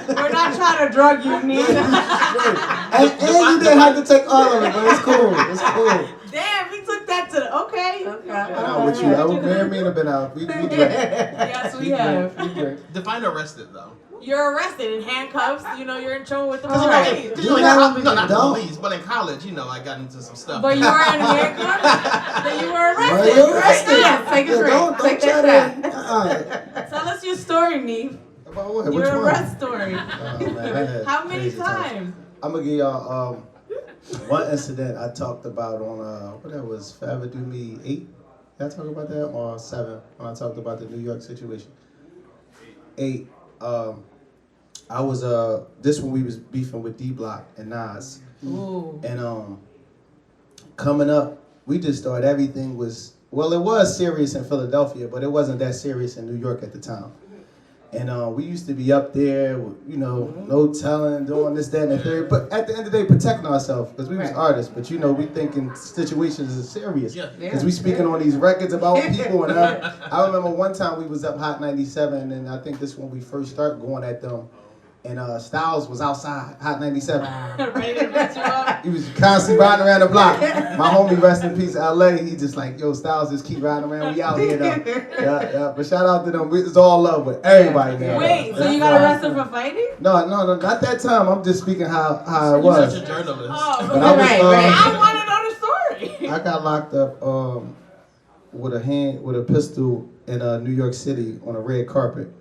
okay. We're not trying to drug you, Neef. And you didn't have to take all of it, but it's cool. It's cool. Damn, we took that to the. Okay. I'm out with you. I would me and Mina been out. We drink. Yes, we have. We drink. Define arrested though. You're arrested in handcuffs. You know, you're in trouble with the Cause police. cause You like, never no, not the don't. police, but in college, I got into some stuff. But you were in handcuffs. Then you were Well, arrested. you're arrested. Yeah, take a drink. Don't Take try that to. Tell us your story, Neef. About what? Which Your one? arrest story. Oh, man, I had How many crazy times? I'm gonna give y'all one incident I talked about on what that was, Forever Do Me 8. Did I talk about that? Or 7 when I talked about the New York situation. 8. I was this when we was beefing with D Block and Nas. Ooh. And coming up, we just thought everything was, well, it was serious in Philadelphia, but it wasn't that serious in New York at the time. And we used to be up there, no telling, doing this, that, and the third. But at the end of the day, protecting ourselves, because we was artists. But we thinking situations is serious. Yeah. Because we speaking on these records about people. And I remember one time we was up Hot 97, and I think this when we first started going at them. And Styles was outside, Hot 97. Ready to beat you up? He was constantly riding around the block. My homie, rest in peace, LA, he just like, yo, Styles just keep riding around. We out here though. Yeah. But shout out to them. It's all love with everybody now. Wait, so you got arrested for fighting? No, not that time. I'm just speaking how it You're was. such a journalist. Oh, But I was, I want to know the story. I got locked up with a pistol in New York City on a red carpet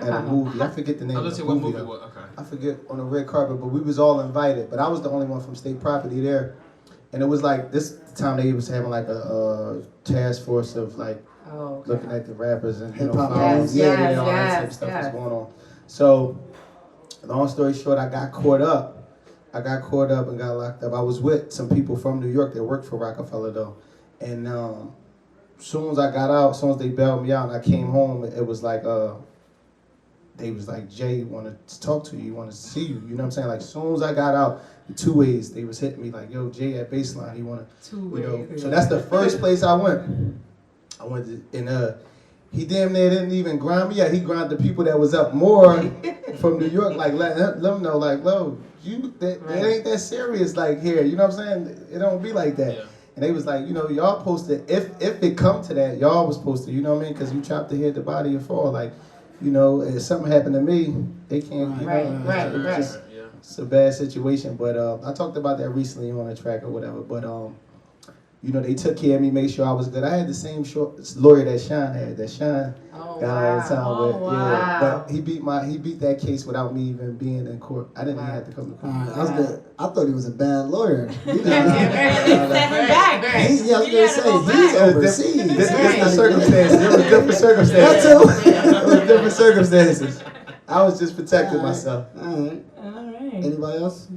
at a movie. I forget the name I of was the gonna say what movie. movie though. was. Okay. I forget, on a red carpet, but we was all invited. But I was the only one from state property there. And it was like, this time they was having like a task force of like looking at the rappers and Hip-hop. all that type of stuff was going on. So, long story short, I got caught up. and got locked up. I was with some people from New York that worked for Rockefeller though. And soon as I got out, as soon as they bailed me out and I came home, it was like, they was like, Jay, want to talk to you, want to see you. You know what I'm saying? Like, as soon as I got out, the 2 ways, they was hitting me like, yo, Jay at Baseline, he want to, So that's the first place I went. I went to, and he damn near didn't even grind me out. He grinded the people that was up more from New York, like, let them know, like, lo, it ain't that serious, like, here. You know what I'm saying? It don't be like that. Yeah. And they was like, y'all supposed to, if it come to that, y'all was supposed to, you know what I mean? Because you chopped the head, the body, and fall. Like, if something happened to me, they can't, it's a bad situation. But I talked about that recently on a track or whatever. But, they took care of me, made sure I was good. I had the same lawyer that Sean had, got all the time with. Yeah, but he beat that case without me even being in court. I didn't even have to come to court. I thought he was a bad lawyer. Set him back. I was gonna say he's overseas. Different circumstances. It was different circumstances. It was different circumstances. I was just protecting myself. All right. Anybody else?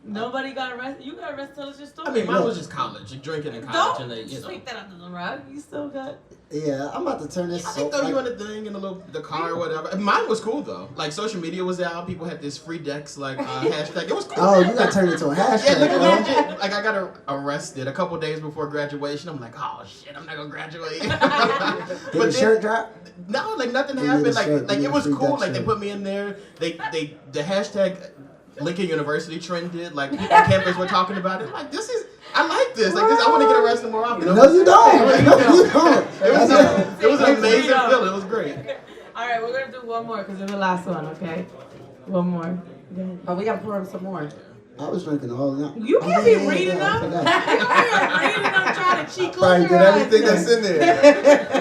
Nobody got arrested. You got arrested. Tell us your story. I mean, mine was just college, like drinking in college, Don't and sweep that under the rug. You still got. Yeah, I'm about to turn this. I throw you on the thing in the car or whatever. And mine was cool though. Like social media was out. People had this free decks like hashtag. It was cool. Oh, you got turned into a hashtag. Yeah, legit. Like I got arrested a couple days before graduation. I'm like, oh shit, I'm not gonna graduate. Did the shirt drop? No, like nothing They happened. need a shirt. Like They it need was a free cool. deck Like they shirt. put me in there. The hashtag Lincoln University trended. Like people on campus were talking about it. I'm like, I like this. Like this, I want to get arrested more often. No, you don't. No, you don't. It was an amazing feeling. It was great. All right, we're gonna do one more because it's the last one. Okay, one more. Go ahead. Oh, we gotta pour him some more. I was drinking all night. You can't be reading I them. forgot. You can't reading them trying to cheat. Probably get everything that's in there.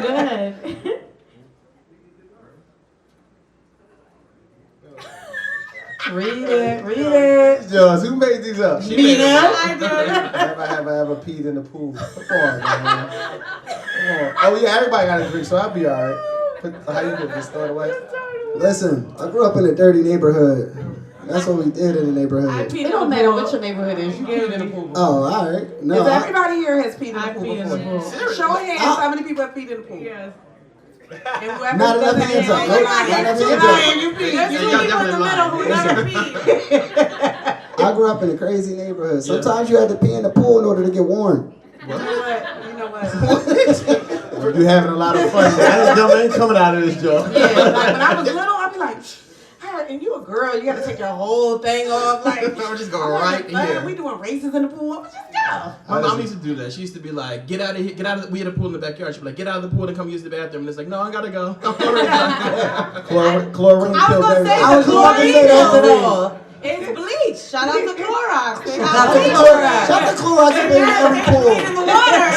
Go ahead. Read it. Jones, who made these up? Mina. Have I ever peed in the pool? Come on, man. Come on. Oh yeah, everybody got a drink, so I'll be alright. How you put this? Throw it away. Listen, I grew up in a dirty neighborhood. That's what we did in the neighborhood. It don't matter what your neighborhood is. You peed in the pool. Oh, all right. No, If everybody here has peed in the I pool peed in the before. pool. Show of hands how many people have peed in the pool. Yes. And whoever Not enough doesn't hands have up. hands, Nope, not not hands. enough hands up. There's two y'all people in the definitely middle who lying. never peed. I grew up in a crazy neighborhood. Sometimes you had to pee in the pool in order to get warm. You know what? You having a lot of fun. That ain't coming out of this joke. Yeah, like when I was little, I'd be like, and you a girl, you gotta take your whole thing off. Like, I'm just going I'm right like, here. We doing races in the pool. I'm just go. My mom used to do that. She used to be like, get out of here, we had a pool in the backyard. She'd be like, get out of the pool and come use the bathroom. And it's like, no, I gotta go. Chlorine I was kills gonna everybody. say I was about to say chlorine that kills today. all. It's bleach. Shout out to Clorox. They Shout got out to bleach. Clorox. Shut the Clorox in every pool. In the water.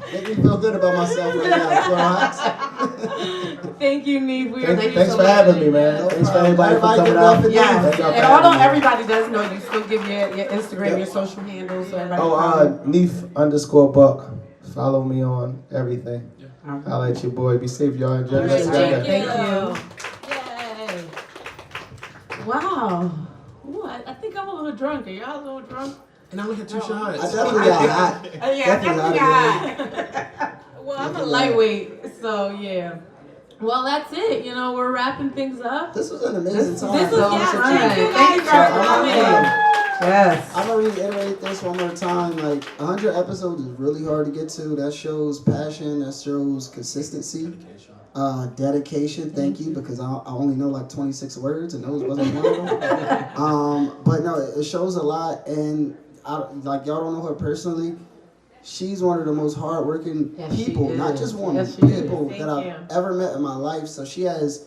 Make me feel good about myself right now, Clorox. Thank you, Neef. Thanks for having me, man. Thanks for everybody for Everybody coming give love out. to Yes. Thank y'all for And having although me. everybody does know, you still give your Instagram, your social handles, so everybody can Neef_Buck. Follow me on everything. follow. Holla at your boy. Be safe, y'all. Enjoy the All right, rest of your thank day. you. Yay. Wow. Ooh, I think I'm a little drunk. Are y'all a little drunk? And I only had 2 shots. I definitely got hot. Yeah, Definitely definitely. Well, I'm a lightweight, so yeah. Well, that's it. You know, we're wrapping things up. This was an amazing time. This was thank you Thank you guys for for coming. coming. Yes. I'm gonna reiterate this one more time. Like 100 episodes is really hard to get to. That shows passion. That shows consistency. Dedication. Thank you, because I only know like 26 words, and those wasn't one of them. But no, it shows a lot, and like y'all don't know her personally. She's one of the most hardworking Yes, she people, not is. just women, Yes, she is. people Thank that I've you. ever met in my life. So she has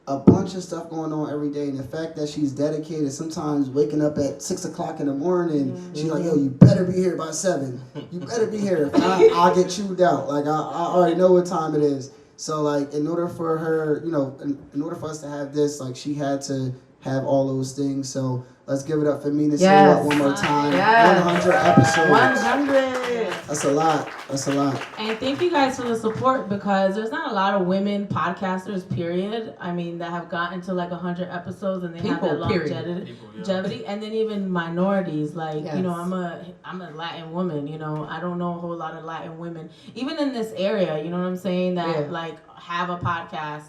a bunch of stuff going on every day, and the fact that she's dedicated, sometimes waking up at 6 o'clock in the morning, she's like, yo, you better be here by 7. You better be here. If not, I'll get chewed out. Like, I already know what time it is. So, like, in order for her, you know, in order for us to have this, like, she had to have all those things. So, let's give it up for Mina SayWhat one more time. Yes. 100 episodes. 100. That's a lot. That's a lot. And thank you guys for the support, because there's not a lot of women podcasters, period. I mean, that have gotten to like 100 episodes and they have that longevity. And then even minorities, like, you know, I'm a Latin woman, you know, I don't know a whole lot of Latin women, even in this area, you know what I'm saying, that like have a podcast.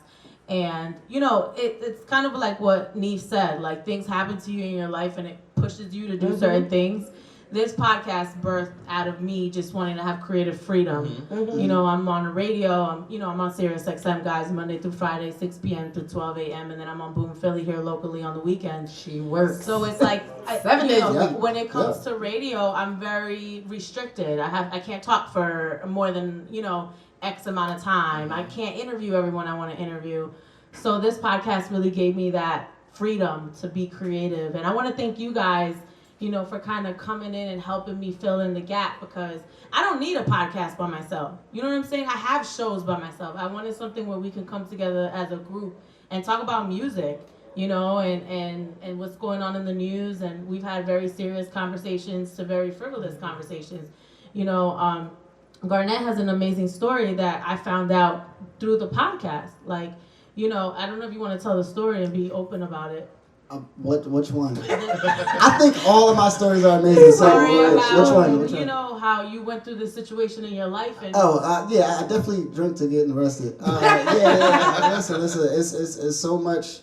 And, you know, it's kind of like what Neef said, like things happen to you in your life and it pushes you to do certain things. This podcast birthed out of me just wanting to have creative freedom. You know, I'm on the radio, I'm on Sirius XM, guys, Monday through Friday, 6 p.m. through 12 a.m. And then I'm on Boom Philly here locally on the weekends. She works. So it's like, 7 days a week. when it comes to radio, I'm very restricted. I can't talk for more than, X amount of time. I can't interview everyone I want to interview. So this podcast really gave me that freedom to be creative. And I want to thank you guys, for kind of coming in and helping me fill in the gap, because I don't need a podcast by myself. You know what I'm saying? I have shows by myself. I wanted something where we can come together as a group and talk about music, and what's going on in the news. And we've had very serious conversations to very frivolous conversations. Garnett has an amazing story that I found out through the podcast. Like, I don't know if you want to tell the story and be open about it. Which one? I think all of my stories are amazing. So which one? You know how you went through this situation in your life, and yeah, I definitely drink to getting arrested. Yeah. Listen, it's so much.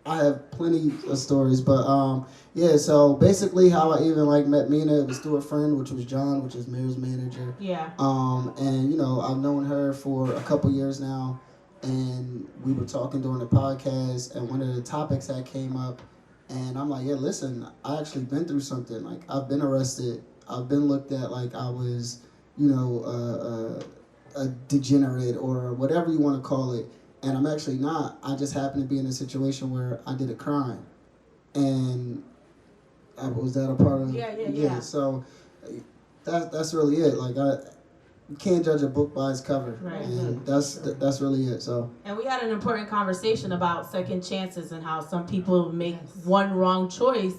I have plenty of stories, but yeah. So basically, how I even like met Mina, it was through a friend, which was John, which is Mir's manager. Yeah. And you know, I've known her for a couple years now. And we were talking during the podcast, and one of the topics that came up, and I'm like, yeah, listen, I actually been through something. Like, I've been arrested. I've been looked at like I was, you know, a degenerate or whatever you want to call it. And I'm actually not. I just happened to be in a situation where I did a crime. And was that a part of? Yeah. So that's really it. Like, you can't judge a book by its cover, right? And that's really it. So. And we had an important conversation about second chances and how some people make one wrong choice,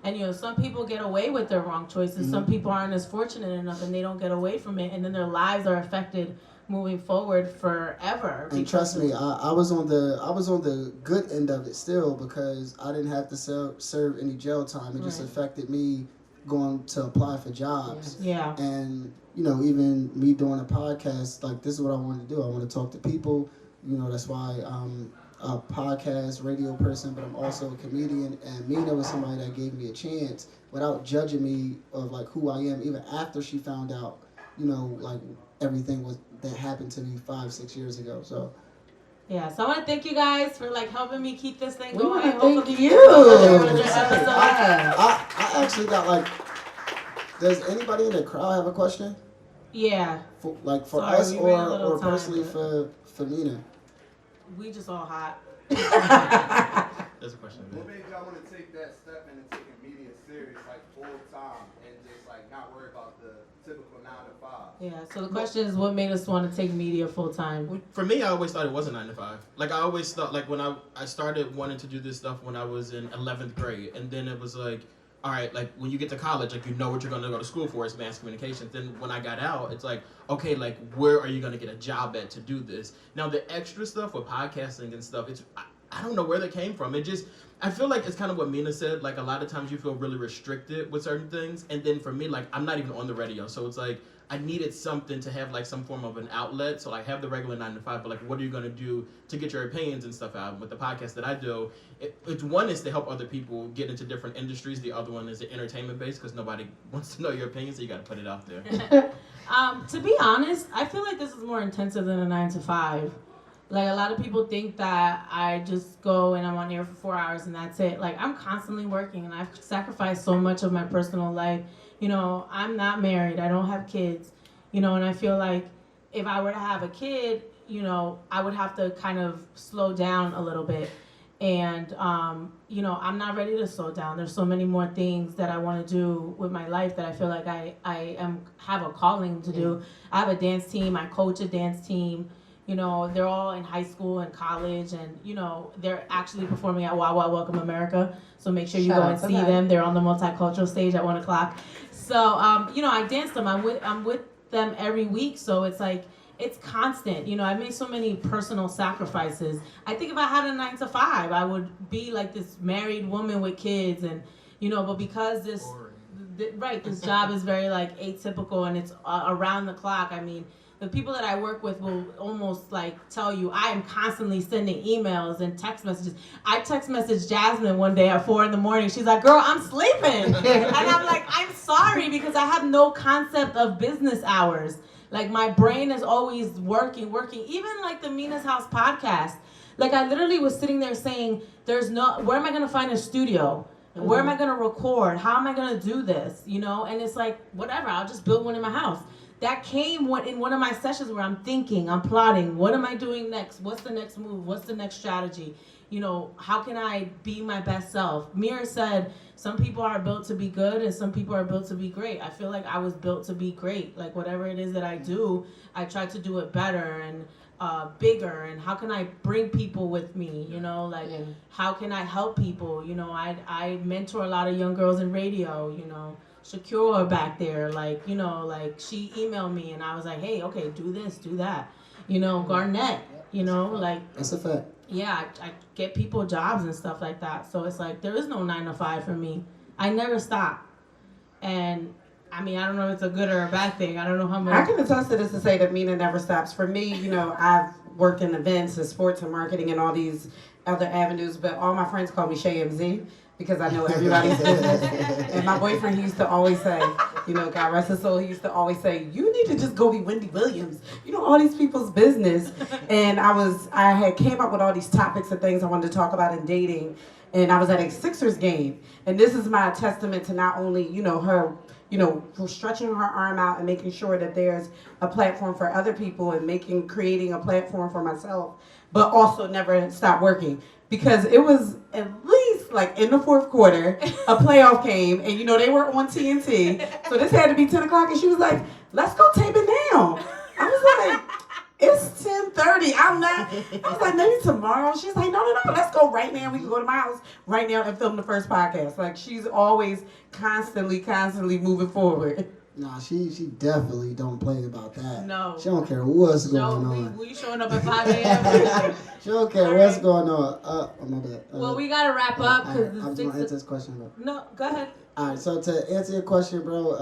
and you know some people get away with their wrong choices. Some people aren't as fortunate enough, and they don't get away from it, and then their lives are affected moving forward forever. And trust me, I was on the good end of it still because I didn't have to serve any jail time. It just affected me going to apply for jobs. Yeah. And you know, even me doing a podcast, like this is what I want to do. I want to talk to people. You know, that's why I'm a podcast radio person, but I'm also a comedian. And Mina was somebody that gave me a chance without judging me of like who I am, even after she found out, you know, like everything that happened to me 5-6 years ago. So. Yeah, so I want to thank you guys for like helping me keep this thing We going. want to thank you. I actually got like. Does anybody in the crowd have a question? Yeah. For Sorry, us we ran a little or time, personally but- for Mina? We just all hot. There's a question. What made y'all want to take that step into taking media serious, like full time, and just like not worry about the typical 9 to 5? Yeah. So the question is, what made us want to take media full time? For me, I always thought it was a 9 to 5. Like I always thought, like when I started wanting to do this stuff when I was in 11th grade, and then it was like, all right, like when you get to college, like you know what you're going to go to school for is mass communications. Then when I got out, it's like, okay, like where are you going to get a job at to do this? Now the extra stuff with podcasting and stuff, I don't know where that came from. I feel like it's kind of what Mina said. Like a lot of times you feel really restricted with certain things. And then for me, like I'm not even on the radio. So it's like I needed something to have like some form of an outlet. So I have the regular 9 to 5, but like what are you going to do to get your opinions and stuff out? With the podcast that I do, it's one is to help other people get into different industries. The other one is the entertainment base because nobody wants to know your opinions, so you got to put it out there. To be honest, I feel like this is more intensive than a 9 to 5. Like a lot of people think that I just go and I'm on air for 4 hours and that's it. Like I'm constantly working and I've sacrificed so much of my personal life. You know, I'm not married. I don't have kids. You know, and I feel like if I were to have a kid, you know, I would have to kind of slow down a little bit. And, you know, I'm not ready to slow down. There's so many more things that I want to do with my life that I feel like I have a calling to do. I have a dance team. I coach a dance team. You know, they're all in high school and college, and, you know, they're actually performing at Wow Wow Welcome America. So make sure you go and see them. They're on the multicultural stage at 1 o'clock. So, you know, I dance them. I'm with them every week. So it's like, it's constant. You know, I made so many personal sacrifices. I think if I had a 9 to 5, I would be like this married woman with kids, and, you know, but because this job is very like atypical and it's around the clock. I mean, the people that I work with will almost like tell you I am constantly sending emails and text messages. I text messaged Jazmin one day at 4 a.m. She's like, girl, I'm sleeping. And I'm like, I'm sorry, because I have no concept of business hours. Like my brain is always working. Even like the Mina's House podcast. Like I literally was sitting there saying, where am I going to find a studio? Where am I going to record? How am I going to do this? You know, and it's like, whatever, I'll just build one in my house. That came in one of my sessions where I'm thinking, I'm plotting, what am I doing next? What's the next move? What's the next strategy? You know, how can I be my best self? Mir said, some people are built to be good and some people are built to be great. I feel like I was built to be great. Like whatever it is that I do, I try to do it better and bigger. And how can I bring people with me? You know, like how can I help people? You know, I mentor a lot of young girls in radio, you know. Shakira back there, like, you know, like she emailed me and I was like, hey, okay, do this, do that. You know, Garnett, You know, like That's a fact. yeah, I get people jobs and stuff like that. So it's like there is no 9 to 5 for me. I never stop. And I mean, I don't know if it's a good or a bad thing. I don't know how much. I can attest to this to say that Mina never stops. For me, I've worked in events and sports and marketing and all these other avenues, but all my friends call me Shay MZ because I know everybody's business. And my boyfriend, he used to always say, God rest his soul, he used to always say, you need to just go be Wendy Williams. All these people's business. And I had came up with all these topics and things I wanted to talk about in dating. And I was at a Sixers game. And this is my testament to not only, her, for stretching her arm out and making sure that there's a platform for other people and creating a platform for myself, but also never stop working. Because it was at least like in the fourth quarter, a playoff came and they were on TNT. So this had to be 10 o'clock and she was like, let's go tape it now. I was like, it's 10:30. I was like, maybe tomorrow. She's like, no, let's go right now. We can go to my house right now and film the first podcast. Like she's always constantly moving forward. Nah, she definitely don't play about that. No. She don't care what's going on. We showing up at 5 a.m. She don't care what's going on. My bad. Well, we gotta wrap up I because was gonna answer this question, bro. No, go ahead. All right, so to answer your question, bro,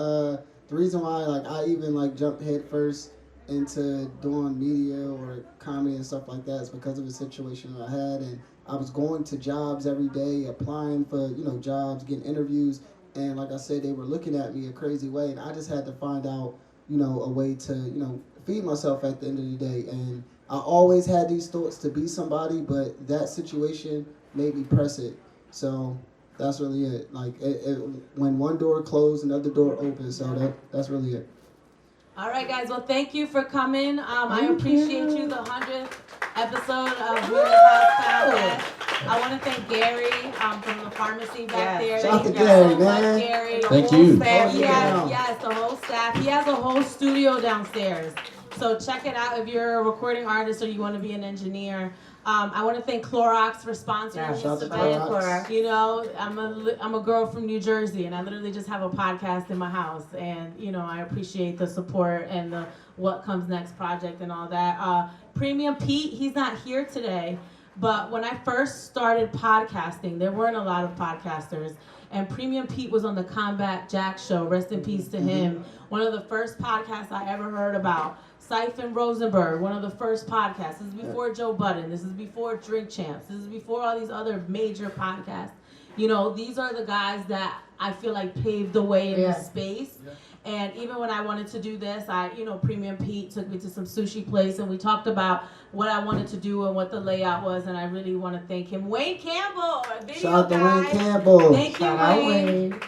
the reason why I even jumped head first into doing media or comedy and stuff like that is because of the situation I had, and I was going to jobs every day, applying for jobs, getting interviews. And like I said, they were looking at me a crazy way, and I just had to find out, a way to, feed myself at the end of the day. And I always had these thoughts to be somebody, but that situation made me press it. So that's really it. When one door closed, another door opened. So that's really it. All right, guys. Well, thank you for coming. I appreciate you. The 100th episode of Mina's House Podcast. I want to thank Gary from the pharmacy back there. Shout out to Thank you Gary, so man. much, Gary. Thank you. Staff. Yeah. Yes, the whole staff. He has a whole studio downstairs. So check it out if you're a recording artist or you want to be an engineer. I want to thank Clorox for sponsoring this shout out to event. Clorox. I'm a girl from New Jersey, and I literally just have a podcast in my house. And I appreciate the support and the What Comes Next project and all that. Premium Pete, he's not here today, but when I first started podcasting, there weren't a lot of podcasters. And Premium Pete was on the Combat Jack show. Rest in peace to him. One of the first podcasts I ever heard about. Siphon Rosenberg, one of the first podcasts. This is before Joe Budden. This is before Drink Champs. This is before all these other major podcasts. These are the guys that I feel like paved the way in this space. Yeah. And even when I wanted to do this, Premium Pete took me to some sushi place and we talked about what I wanted to do and what the layout was. And I really want to thank him. Wayne Campbell, a video Shout out guy. to Wayne Campbell. Thank you, Wayne.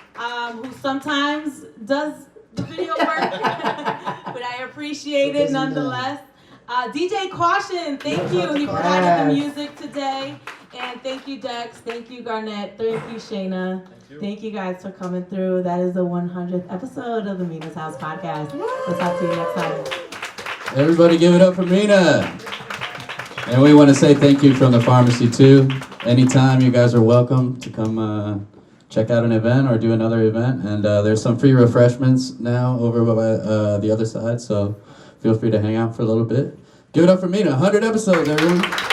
Who sometimes does the video work, but I appreciate it nonetheless. DJ Caution, thank you. He provided the music today. And thank you, Dex. Thank you, Garnett. Thank you, Shana. Thank you guys for coming through. That is the 100th episode of the Mina's House Podcast. We'll talk to you next time. Everybody give it up for Mina. And we want to say thank you from the pharmacy too. Anytime, you guys are welcome to come check out an event or do another event. And there's some free refreshments now over by the other side, so feel free to hang out for a little bit. Give it up for Mina. 100 episodes, everyone.